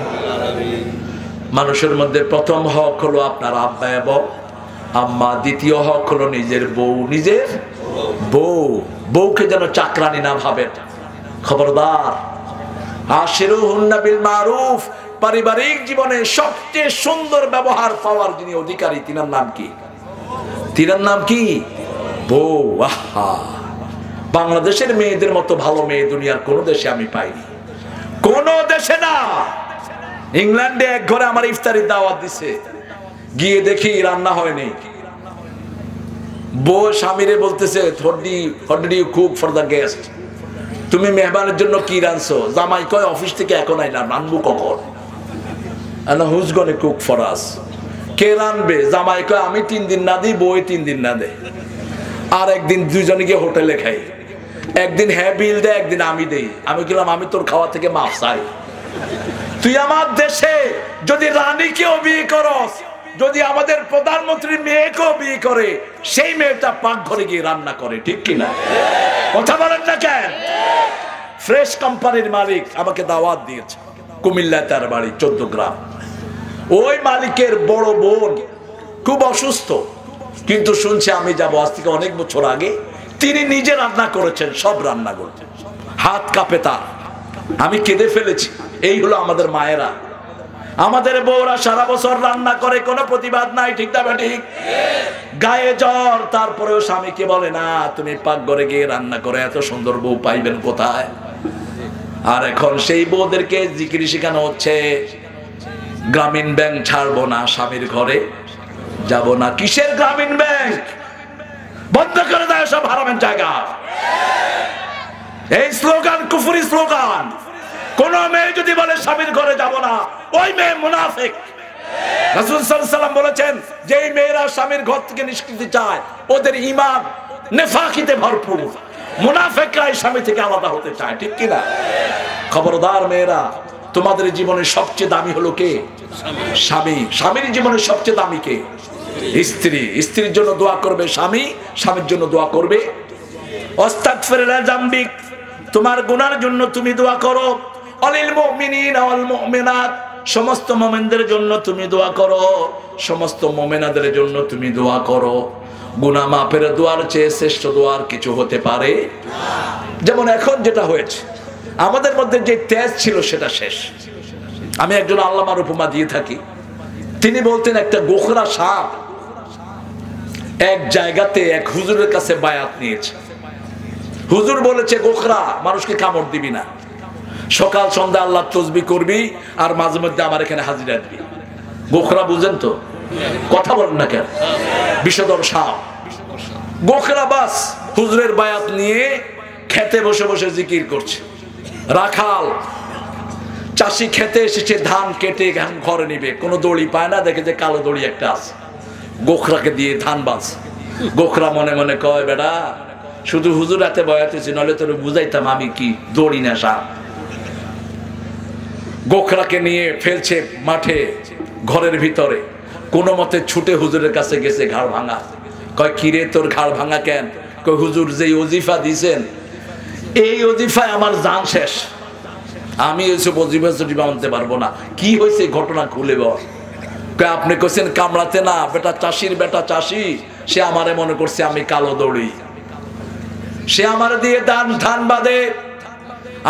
মানুষের মধ্যে প্রথম হক হলো আপনার আব্বা এবং আম্মা, দ্বিতীয় হক হলো নিজের বউ। নিজের বউ, বউকে যেন চাকরানি না ভাবেন, খবরদার। আশিরুহুন্না বিল মারুফ, পারিবারিক জীবনে সবচেয়ে সুন্দর ব্যবহার পাওয়ার যিনি অধিকারী, তিনার নাম কি? তিনার নাম কি? বউ। আহা, বাংলাদেশের মেয়েদের মতো ভালো মেয়ে দুনিয়ার কোন দেশে আমি পাইনি, কোন দেশে না। ইংল্যান্ডে এক ঘরে আমার ইফতারির দাওয়াত দিছে, গিয়ে দেখি রান্না হয়নি। বউ স্বামীরে বলতেছে, what did you cook for the guest? তুমি মেহমানের জন্য কি রাঁধছো? জামাই কয়, অফিস থেকে এখন আইলাম, রানবো কখন? who's gonna cook for us? কে রানবে? জামাই কয়, আমি 3 দিন না দিই, বউ 3 দিন না দেয়। আর একদিন দুইজনে গিয়ে হোটেলে খাই, একদিন হ্যাঁ বিল দেয়, একদিন আমি দেই। আমি গেলাম, আমি তোর খাওয়া থেকে মাফ চাই। তুই আমার দেশে যদি রানীকেও বিয়ে করস, যদি আমাদের প্রধানমন্ত্রীর মেয়েকেও বিয়ে করে, সেই মেয়েটা পাকঘরে গিয়ে রান্না করে, ঠিক কিনা? কথা বলেন না কেন? ফ্রেশ কোম্পানির মালিক আমাকে দাওয়াত দিয়েছে, কুমিল্লায় তার বাড়ি, 14 গ্রাম। ওই মালিকের বড় বোন খুব অসুস্থ, কিন্তু শুনছে আমি যাবো, আজ থেকে অনেক বছর আগে তিনি নিজে রান্না করেছেন, সব রান্না করছেন, হাত কাঁপে তার। আমি কেঁদে ফেলেছি। এই হলো আমাদের মায়েরা, আমাদের বউরা সারা বছর রান্না করে, কোনো প্রতিবাদ নাই, ঠিক না ঠিক? গায়ে জ্বর, তারপরেও স্বামীকে বলে না, তুমি পাকঘরে গিয়ে রান্না করে এত সুন্দর বউ পাইবেন কোথায়? আর এখন সেই বউদেরকে জিকির শেখানো হচ্ছে, গ্রামীণ ব্যাংক ছাড়বো না, স্বামীর ঘরে যাব না। কিসের গ্রামীণ ব্যাংক? বন্ধ করে দেয় সব হারামের জায়গা। এই স্লোগান কুফরি স্লোগান। কোন মেয়ে যদি বলে স্বামীর ঘরে যাব না, ওই মেয়ে মুনাফিক। রাসূল সাল্লাল্লাহু আলাইহি ওয়াসাল্লাম বলেছেন, যেই মেয়েরা স্বামীর ঘর থেকে নিষ্কৃতি চায়, ওদের ঈমান নেফাকিতে ভরপুর। মুনাফিকরাই স্বামী থেকে আলাদা হতে চায়, ঠিক কি না? খবরদার মেয়েরা, তোমাদের জীবনের সবচেয়ে দামি হলো কে? স্বামী। স্বামীর জীবনের সবচেয়ে দামি কে? স্ত্রী। স্ত্রীর জন্য দোয়া করবে স্বামী, স্বামীর জন্য দোয়া করবে। আস্তাগফিরুল্লাহ জামবিক, তোমার গুনার জন্য তুমি দোয়া করো। অলিল মুমিনিনা ওয়াল মুমিনাত, সমস্ত মুমিনদের জন্য তুমি দোয়া করো, সমস্ত মুমিনাদের জন্য তুমি দোয়া করো। গুনাহ মাফের দোয়ার চেয়ে শ্রেষ্ঠ দোয়ার কিছু হতে পারে না। যেমন এখন যেটা হয়েছে, আমাদের মধ্যে যে তেজ ছিল সেটা শেষ। আমি একজন আল্লামার উপমা দিয়ে থাকি। তিনি বলতেন, একটা গোখরা সাপ এক জায়গাতে এক হুজুরের কাছে বায়াত নিয়েছে। হুজুর বলেছে, গোখরা মানুষকে কামড় দিবি না, সকাল সন্ধ্যা আল্লাহ তসবিহ করবি, আর মাঝে মধ্যে আমার এখানে হাজিরা দিবি। গোখরা বুঝেন তো? কথা বলেন না কেন? বিষধর সাপ গোখরা। বাস হুজুরের বায়াত নিয়ে খেতে বসে বসে জিকির করছে। রাখাল চাষি খেতে এসেছে, ধান কেটে ঘরে নিবে, কোনো দড়ি পায় না, দেখে যে কালো দড়ি একটা আছে, গোখরাকে দিয়ে ধান বাঁধ। গোখরা মনে মনে কয়, বেটা শুধু হুজুর হাতে বয়াতেছি, নলে তোর বুঝাইতাম আমি কি দড়ি না সাপ। গোখরাকে নিয়ে ফেলছে মাঠে, ঘরের ভিতরে, কোনো মতে ছুটে হুজুরের কাছে গেছে, ঘাড় ভাঙা। কয়, কিরে তোর ঘাড় ভাঙা কেন? কয়, হুজুর যেই ওজিফা দিছেন, এই ওজিফায় আমার জান শেষ, আমি ওইসব ওজিফা সজিফা আনতে পারবো না। কি হয়েছে ঘটনা খুলে বল। কয়, আপনি কইছেন কামড়াতে না, বেটা চাষির বেটা চাষি, সে আমারে মনে করছে আমি কালো দড়ি, সে আমার দিয়ে ধান বাঁধে,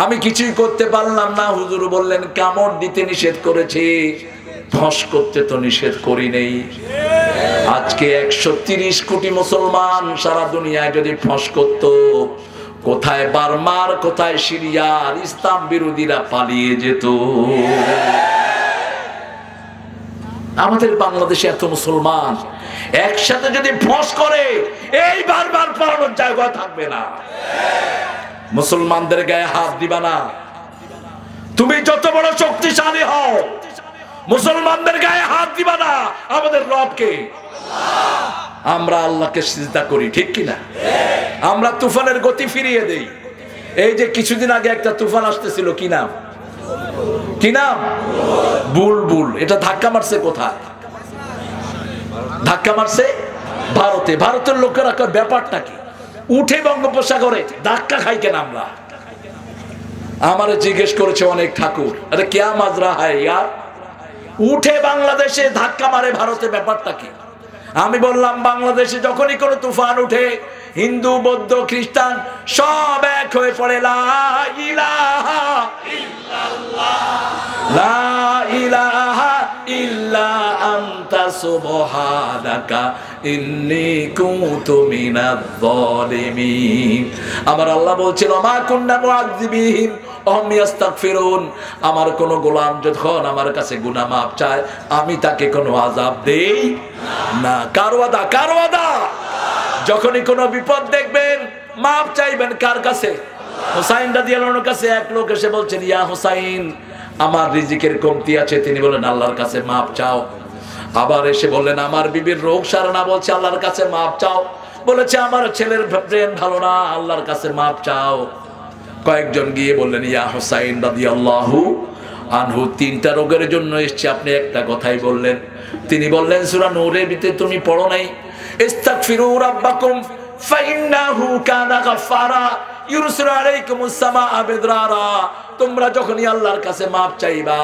আমি কিছুই করতে পারলাম না। হুজুর বললেন, কামড় দিতে নিষেধ করেছি, ফস করতে তো নিষেধ করি নেই। আজকে 130 কোটি মুসলমান সারা দুনিয়ায় যদি ফস করত, কোথায় বার্মার, কোথায় সিরিয়ার ইসলাম বিরোধীরা পালিয়ে যেত। আমাদের বাংলাদেশে এত মুসলমান একসাথে যদি ফস করে, এই বারবার পালানোর জায়গা থাকবে না। মুসলমানদের গায়ে হাত দিবা না। তুমি যত বড় শক্তিশালী হও, মুসলমানদের গায়ে হাত দিবা না। আমাদের রবকে, আমরা আল্লাহকে সিজদা করি, ঠিক কিনা? আমরা তুফানের গতি ফিরিয়ে দেই। এই যে কিছুদিন আগে একটা তুফান আসতেছিল, কি নাম? কি নাম? বুলবুল। এটা ধাক্কা মারছে কোথায়? ধাক্কা মারছে ভারতে। ভারতের লোকেরা কয়, ব্যাপারটা কি? উঠে বঙ্গোপসাগরে ধাক্কা খাই কেন আমরা? আমারে জিজ্ঞেস করেছে অনেক ঠাকুর, আরে কেয়া মাজরা হয় ইয়ার, উঠে বাংলাদেশে ধাক্কা মারে ভারতে, ব্যাপারটা কি? আমি বললাম বাংলাদেশে যখনই কোনো তুফান উঠে হিন্দু বৌদ্ধ খ্রিস্টান সব এক হয়ে পড়ে লা ইলাহা ইল্লাল্লাহ, লা ইলাহা ইল্লা আনতা সুবহানাকা ইন্নী কুনতু মিনাজ জালিমিন। আমার আল্লাহ বলছিল মা কুন্না মুআযযিবিহিম ওয়াহুম ইস্তাগফিরুন, আমার কোন গোলাম যখন আমার কাছে গুনাহ মাফ চায় আমি তাকে কোনো আযাব দেই না। কার ওয়াদা? কার ওয়াদা? যখনই কোনো বিপদ দেখবেন মাফ চাইবেন কার কাছে? হুসাইন রাদিয়াল্লাহু আনহুর কাছে এক লোক এসে বলছেন ইয়া হুসাইন আমার রিজিকের কমতি আছে, তিনি বলেন আল্লাহর কাছে মাফ চাও। আবার এসে বললেন আমার বিবির রোগ সারে না, বলছে আল্লাহর কাছে মাফ চাও। বলেছে আমার ছেলের ব্রেন ভালো না, আল্লাহর কাছে মাফ চাও। কয়েকজন গিয়ে বললেন ইয়া হুসাইন রাদিয়াল্লাহু আনহু তিনটা রোগের জন্য এসেছে, আপনি একটা কথাই বললেন। তিনি বললেন সূরা নূরের ভিতরে তুমি পড়ো নাই ইস্তাগফিরু রাব্বাকুম ফাইন্নাহু কানা গাফফারা ইউরসিলু আলাইকুমুস সামাআ বিদরারা, তোমরা যখনই আল্লাহর কাছে মাফ চাইবা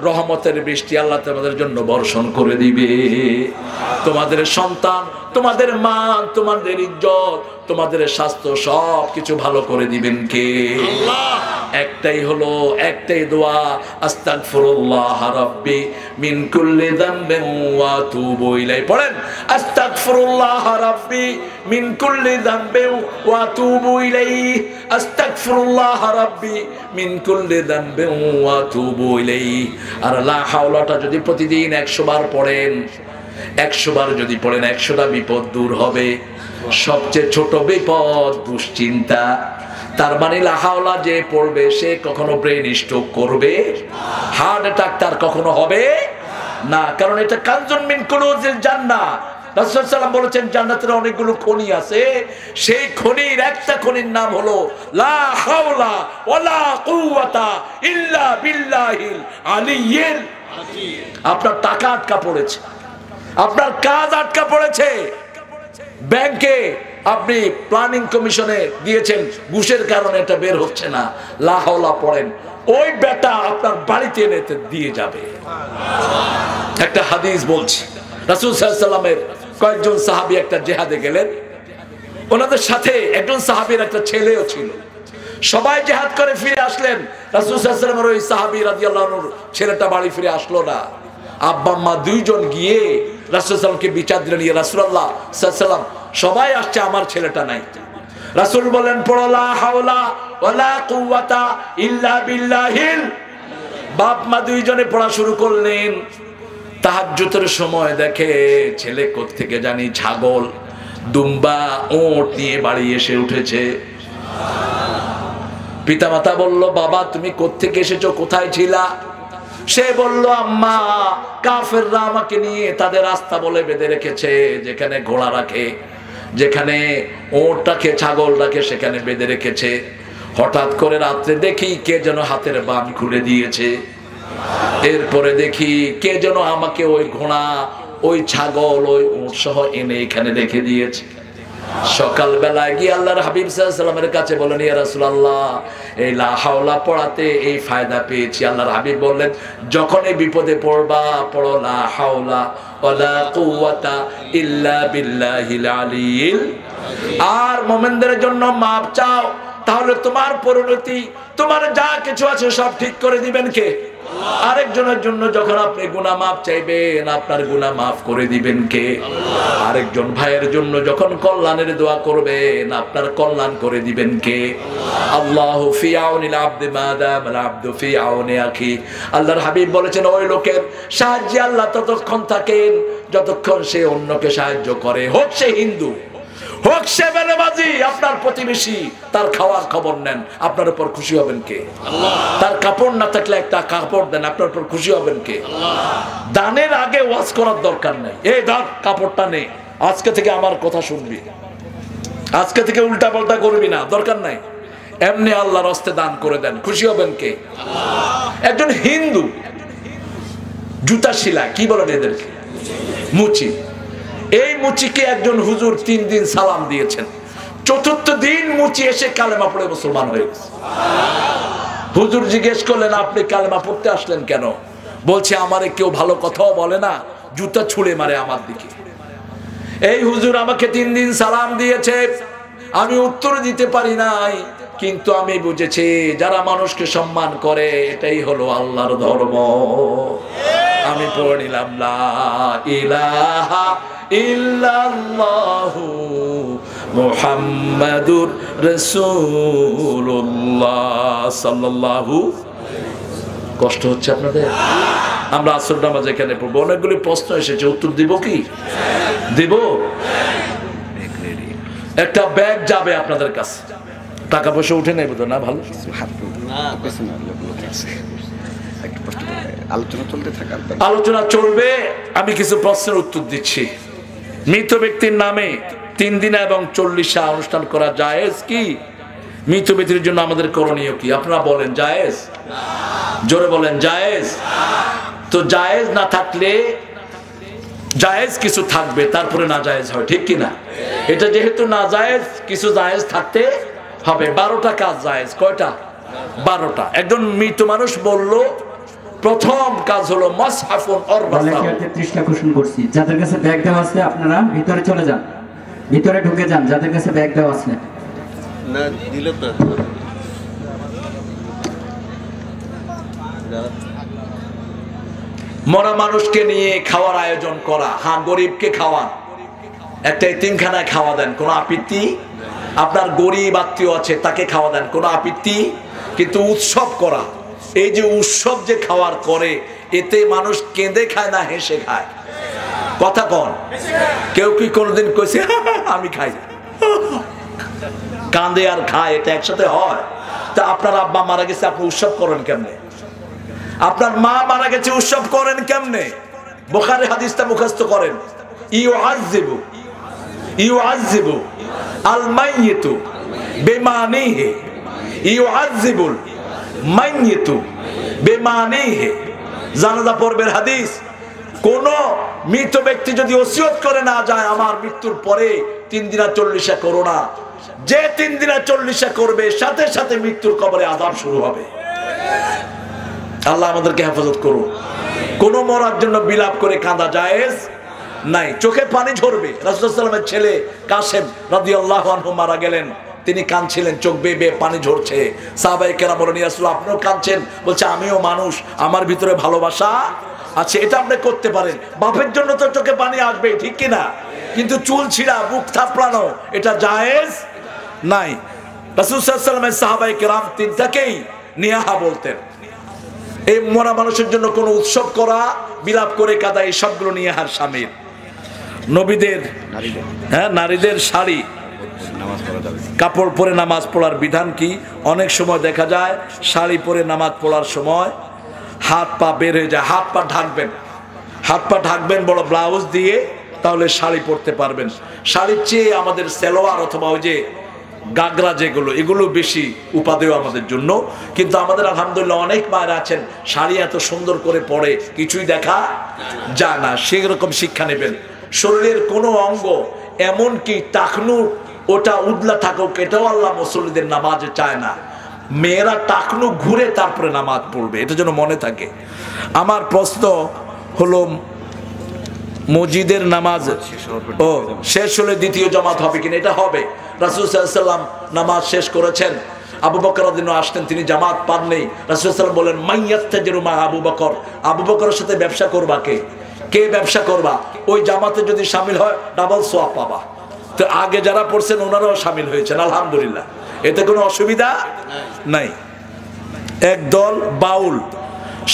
রহমতের বৃষ্টি আল্লাহ তোমাদের জন্য বর্ষণ করে দিবে। তোমাদের সন্তান, তোমাদের মান, তোমাদের ইজ্জত, তোমাদের স্বাস্থ্য সব কিছু ভালো করে দিবেন কে? আল্লাহ। একটাই হলো, একটাই দোয়া আস্তাগফিরুল্লাহ রাব্বি মিন কুল্লি যামবিন ওয়া আতুবু ইলাইহি। পড়েন আস্তাগফিরুল্লাহ রাব্বি মিন কুল্লি যামবিন ওয়া আতুবু ইলাইহি, আস্তাগফিরুল্লাহ রাব্বি মিন কুল্লি যামবিন ওয়া আতুবু ইলাইহি। আর লা হাওলাটা যদি প্রতিদিন 100 বার পড়েন, 100 বার যদি পড়েন 100টা বিপদ দূর হবে। সবচেয়ে ছোট বিপদ দুশ্চিন্তা। তার মানে লা হাওলা যে পড়বে সে কখনো ব্রেন স্ট্রোক করবে, হার্ট অ্যাটাক তার কখনো হবে না, কারণ এটা কানজুন মিন কুনুজিল জান্নাহ। রাসূল সাল্লাল্লাহু আলাইহি ওয়াসাল্লাম বলেছেন জান্নাতের অনেকগুলো খনি আছে, সেই খনির একটা খনির নাম হলো লা হাওলা ওয়ালা কুওয়াতা ইল্লা বিল্লাহিল আলিয়্যিল আযীম। আপনার টাকা আটকা পড়েছে, আপনার কাজ আটকা পড়েছে, ব্যাংকে আপনি প্ল্যানিং কমিশনে দিয়েছেন, ঘুষের কারণে এটা বের হচ্ছে না, লা হাওলা পড়েন, ওই বেটা আপনার বাড়িতে এনে দিয়ে যাবে। একটা হাদিস বলছি, রাসূল সাল্লাল্লাহু আলাইহি ওয়াসাল্লামের কয়েকজন সাহাবী একটা জিহাদে গেলেন, ওনাদের সাথে একজন সাহাবীর একটা ছেলেও ছিল। সবাই জিহাদ করে ফিরে আসলেন, রাসূল সাল্লাল্লাহু আলাইহি ওয়াসাল্লামের ওই সাহাবী রাদিয়াল্লাহু আনহুর ছেলেটা বাড়ি ফিরে আসলো না। আব্বা আম্মা দুইজন গিয়ে রাসূল সাল্লাল্লাহু আলাইহি ওয়াসাল্লামকে বিচার দিলেন, ইয়া রাসূলুল্লাহ সাল্লাল্লাহু আলাইহি ওয়াসাল্লাম সবাই আসছে, আমার ছেলেটা নাই। রাসূল বলেন পড়ো লা হাওলা ওয়ালা কুওয়াতা ইল্লা বিল্লাহিল। বাপ মা দুইজনে পড়া শুরু করলেন। তাহাজ্জুদের সময় দেখে ছেলে কোত্থেকে জানি ছাগল, দুম্বা, ওট নিয়ে বাড়ি এসে উঠেছে। পিতামাতা বলল বাবা তুমি কোত্থেকে এসেছো, কোথায় ছিলা? সে বলল আম্মা কাফেররা আমাকে নিয়ে তাদের রাস্তা বলে বেঁধে রেখেছে, যেখানে ঘোড়া রাখে, যেখানে ওট রাখে, ছাগল রাখে, সেখানে বেঁধে রেখেছে। হঠাৎ করে রাত্রে দেখি কে যেন হাতের বাঁধ খুলে দিয়েছে। এরপরে দেখি কে যেন আমাকে ওই ঘোড়া, ওই ছাগল, ওই উট সহ এনে এখানে রেখে দিয়েছে। সকালবেলায় গিয়ে আল্লাহর হাবিব সাল্লাল্লাহু আলাইহি ওয়াসাল্লামের কাছে বলেন ইয়া রাসূলুল্লাহ এই লা হাওলা পড়াতে এই ফায়দা পেয়েছি। আল্লাহর হাবিব বললেন যখন এই বিপদে পড়বা পড়ো লা হাওলা ওয়ালা কুওয়াতা ইল্লা বিল্লাহিল আলিয়্যিল। আর মুমিনদের জন্য মাপ চাও, তাহলে তোমার পরিণতি, তোমার যা কিছু আছে সব ঠিক করে দিবেন কে? আরেকজনের জন্য যখন আপনি গুনাহ মাফ চাইবেন আপনার গুনাহ মাফ করে দিবেন কে? আরেকজন ভাইয়ের জন্য যখন কল্যাণের দোয়া করবেন আপনার কল্যাণ করে দিবেন কে? আল্লাহু ফি আউনিল আবদি মা দামাল আবদু ফি আউনি আখি। আল্লাহর হাবিব বলেছেন ওই লোকের সাহায্যে আল্লাহ ততক্ষণ থাকেন যতক্ষণ সে অন্যকে সাহায্য করে, হোক সে হিন্দু, হোক সে বেনামাজি, আপনার প্রতিবেশী, তার খাওয়ার খবর নেন, আপনার উপর খুশি হবেন কে? তার কাপড় না থাকলে একটা কাপড় দেন, আপনার উপর খুশি হবেন কে? দানের আগে ওয়াজ করার দরকার নেই, এই দান কাপড়টা নে, আজকে থেকে আমার কথা শুনবি, আজকে থেকে উল্টা পাল্টা করবি না, দরকার নাই, এমনি আল্লাহর হস্তে দান করে দেন, খুশি হবেন কে? একজন হিন্দু জুতা শিলা, কি বলেন এদেরকে? মুচি। এই মুচিকে একজন হুজুর 3 দিন সালাম দিয়েছেন, 4th দিন মুচি এসে কালেমা পড়ে মুসলমান হয়ে গেছে। হুজুর জিজ্ঞেস করলেন আপনি কালেমা পড়তে আসলেন কেন? বলছে আমারে কেউ ভালো কথাও বলে না, জুতা ছুঁড়ে মারে আমার দিকে। এই হুজুর আমাকে 3 দিন সালাম দিয়েছে, আমি উত্তর দিতে পারি নাই, কিন্তু আমি বুঝেছি যারা মানুষকে সম্মান করে এটাই হলো আল্লাহর ধর্ম। আমি পড়ে নিলাম লা ইলাহা ইল্লাল্লাহু মুহাম্মাদুর রাসূলুল্লাহ সাল্লাল্লাহু। কষ্ট হচ্ছে আপনাদের? আমরা আসর নামাজ এখানে পড়বো, অনেকগুলি প্রশ্ন এসেছে, উত্তর দিব কি? দিব? একটা ব্যাগ যাবে আপনাদের কাছে, টাকা পয়সা উঠে নেই বোধ না? ভালো আলোচনা চলবে, আমি কিছু প্রশ্নের উত্তর দিচ্ছি। মৃত ব্যক্তির নামে 3 দিন এবং 40 অনুষ্ঠান করা জায়েজ কি? মৃত ব্যক্তির জন্য আমাদের করণীয় কি? আপনারা বলেন জায়েজ? জোরে বলেন জায়েজ। তো জায়েজ না থাকলে জায়েজ কিছু থাকবে, তারপরে না জায়েজ হয়, ঠিক কিনা? এটা যেহেতু না জায়েজ, কিছু জায়েজ থাকতে হবে। 12টা কাজ জায়েজ। কয়টা? 12টা। একজন মৃত মানুষ বলল প্রথম কাজ হলো মাসহাফুন অর বাসাহু। 33টা কোশ্চেন করছি। যাদের কাছে ব্যাগ দেওয়া আছে আপনারা ভিতরে চলে যান, ভিতরে ঢুকে যান যাদের কাছে ব্যাগ দেওয়া আছে। না দিলে তো মরা মানুষকে নিয়ে খাওয়ার আয়োজন করা, হ্যাঁ গরিবকে খাওয়ান, একটা এতিমখানায় খাওয়া দেন, কোনো আপত্তি? আপনার গরিব আত্মীয় আছে তাকে খাওয়া দেন, কোনো আপত্তি? কিন্তু উৎসব করা, এই যে উৎসব যে খাওয়ার করে, এতে মানুষ কেঁদে খায় না হেসে খায়? কথা কন। কেউ কি কোনোদিন কইছে আমি খাই? কাঁদে আর খায়, এটা একসাথে হয়? তা আপনার আব্বা মারা গেছে, আপনি উৎসব করেন কেমনে? আপনার মা মারা গেছে, উৎসব করেন কেমনে? বুখারী হাদিসটা মুখস্থ করেন, ইউআযযিবু আল মাইয়িতু বিমানিহি, ইউআযযিবুল মাইয়িতু বিমানিহি। জানাজা পড়বেন হাদিস। কোন মৃত ব্যক্তি যদি ওসিয়ত করে না যায় আমার মৃত্যুর পরে 3 দিন আর 40 করো না, যে 3 দিন আর 40 করবে সাথে সাথে মৃত্যুর কবরে আযাব শুরু হবে। আল্লাহ আমাদেরকে হেফাজত করুন। কোন মরার জন্য বিলাপ করে কাঁদা জায়েজ নাই। চোখে পানি ঝরবে। রাসূলুল্লাহ সাল্লাল্লাহু আলাইহি ওয়াসাল্লামের ছেলে কাসেম রাদিয়াল্লাহু আনহু মারা গেলেন, তিনি কাঁদছিলেন, চোখ বেয়ে বেয়ে পানি ঝরছে। সাহাবায়ে কেরাম বলেন, ইয়া রাসূলুল্লাহ আপনিও কাঁদছেন? বলছে আমিও মানুষ, আমার ভিতরে ভালোবাসা আছে, এটা আপনি করতে পারেন। বাপের জন্য তো চোখে পানি আসবে, ঠিক কিনা? কিন্তু চুল ছিঁড়া, বুক থাপড়ানো, এটা জায়েজ নাই। রাসূল সাল্লাল্লাহু আলাইহি ওয়াসাল্লামের সাহাবায়ে কেরাম তিনটাকেই নিয়াহা বলতেন। এই মরা মানুষের জন্য কোনো উৎসব করা, বিলাপ করে কাদা, এই সবগুলো নিয়াহার শামিল। নবীদের নারীদের শাড়ি, কাপড় পরে নামাজ পড়ার বিধান কি? অনেক সময় দেখা যায় শাড়ি পরে নামাজ পড়ার সময় হাত পা বের হয়ে যায়। হাত পা ঢাকবেন, হাত পা ঢাকবেন বড় ব্লাউজ দিয়ে, তাহলে শাড়ি পরতে পারবেন। শাড়ির চেয়ে আমাদের সালোয়ার অথবা ওই যে গাগরা যেগুলো, এগুলো বেশি উপাদেয় আমাদের জন্য। কিন্তু আমাদের আলহামদুলিল্লাহ অনেক মায়েরা আছেন শাড়ি এত সুন্দর করে পরে কিছুই দেখা যায় না, সেরকম শিক্ষা নেবেন। শরীরের কোনো অঙ্গ, এমনকি টাকনু, ওটা উদলা থাকুক, এটাও আল্লাহ মুসল্লিদের নামাজে চায় না। মেয়েরা টাকনু ঘুরে তারপরে নামাজ পড়বে, এটা যেন মনে থাকে। আমার প্রশ্ন হলো, মসজিদের নামাজ শেষ হলে দ্বিতীয় জামাত হবে কিনা? এটা হবে। রাসূল সাল্লাল্লাহু আলাইহি ওয়াসাল্লাম নামাজ শেষ করেছেন, আবু বকর রাদিয়াল্লাহু আনহু আসতেন, তিনি জামাত পান নেই। রাসূল সাল্লাল্লাহু আলাইহি ওয়াসাল্লাম বলেন, মাইয়াত্তাজিরু মা আবু বকর, আবু বকরের সাথে ব্যবসা করবা কে? কে ব্যবসা করবা? ওই জামাতে যদি শামিল হয় ডাবল সওয়াব পাবা। তো আগে যারা পড়ছেন ওনারাও শামিল হয়েছেন, আলহামদুলিল্লাহ, এতে কোনো অসুবিধা নাই। একদল বাউল,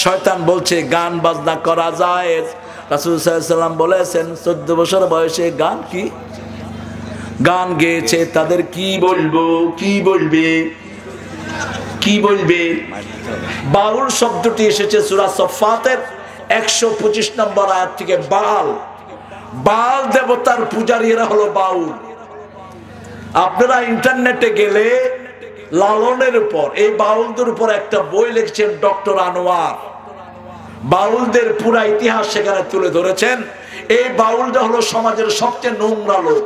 শয়তান বলছে গান বাজনা করা জায়েজ। রাসূল সাল্লাল্লাহু আলাইহি ওয়াসাল্লাম বলেছেন 14 বছর বয়সে গান কি গান গেয়েছে, তাদের কি বলবো, কি বলবে, কি বলবে? বাউল শব্দটি এসেছে সূরা সফফাতের 125 নম্বর আয়াত থেকে। বাল, বাল দেবতার পূজারীরা হলো বাউল। আপনারা ইন্টারনেটে গেলে লালনের উপর, এই বাউলদের উপর একটা বই লিখছেন ডক্টর আনোয়ার। বাউলদের পুরা ইতিহাস সেখানে তুলে ধরেছেন। এই বাউলটা হলো সমাজের সবচেয়ে নোংরা লোক।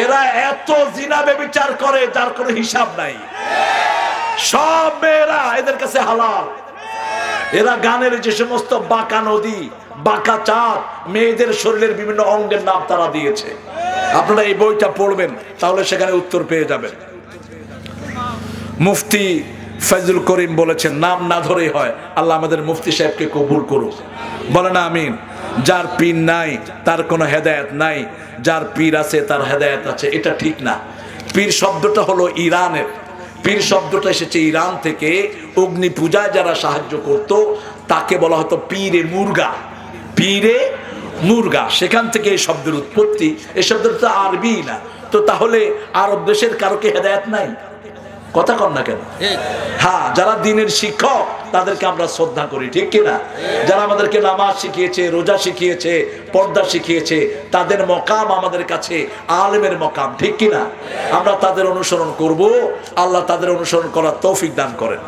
এরা এত জিনা ব্যভিচার করে যার কোনো হিসাব নাই। সব মেয়েরা এদের কাছে হালাল। এরা গানের যে সমস্ত বাঁকা নদী, বাঁকা চাঁদ, মেয়েদের শরীরের বিভিন্ন অঙ্গের নাম তারা দিয়েছে। আপনারা এই বইটা পড়বেন, তাহলে সেখানে উত্তর পেয়ে যাবেন। মুফতি ফজলুল করিম বলেছেন, নাম না ধরেই হয়। আল্লাহ আমাদের মুফতি সাহেবকে কবুল করুক, বলেন আমিন। যার পীর নাই তার কোনো হেদায়েত নাই, যার পীর আছে তার হেদায়েত আছে, এটা ঠিক না। পীর শব্দটা হলো ইরানের, পীর শব্দটা এসেছে ইরান থেকে। অগ্নি পূজায় যারা সাহায্য করত তাকে বলা হতো পীরে মুরগা, পীরে মুরগা, সেখান থেকে এই শব্দের উৎপত্তি। এই শব্দটা তো আরবি না, তো তাহলে আরব দেশের কারোকে হেদায়েত নাই? কথা কন না কেন? হ্যাঁ, যারা দ্বীনের শিক্ষক তাদেরকে আমরা শ্রদ্ধা করি, ঠিক কিনা? যারা আমাদেরকে নামাজ শিখিয়েছে, রোজা শিখিয়েছে, পর্দা শিখিয়েছে, তাদের মকাম আমাদের কাছে আলেমের মকাম, ঠিক কিনা? আমরা তাদের অনুসরণ করব। আল্লাহ তাদের অনুসরণ করার তৌফিক দান করেন।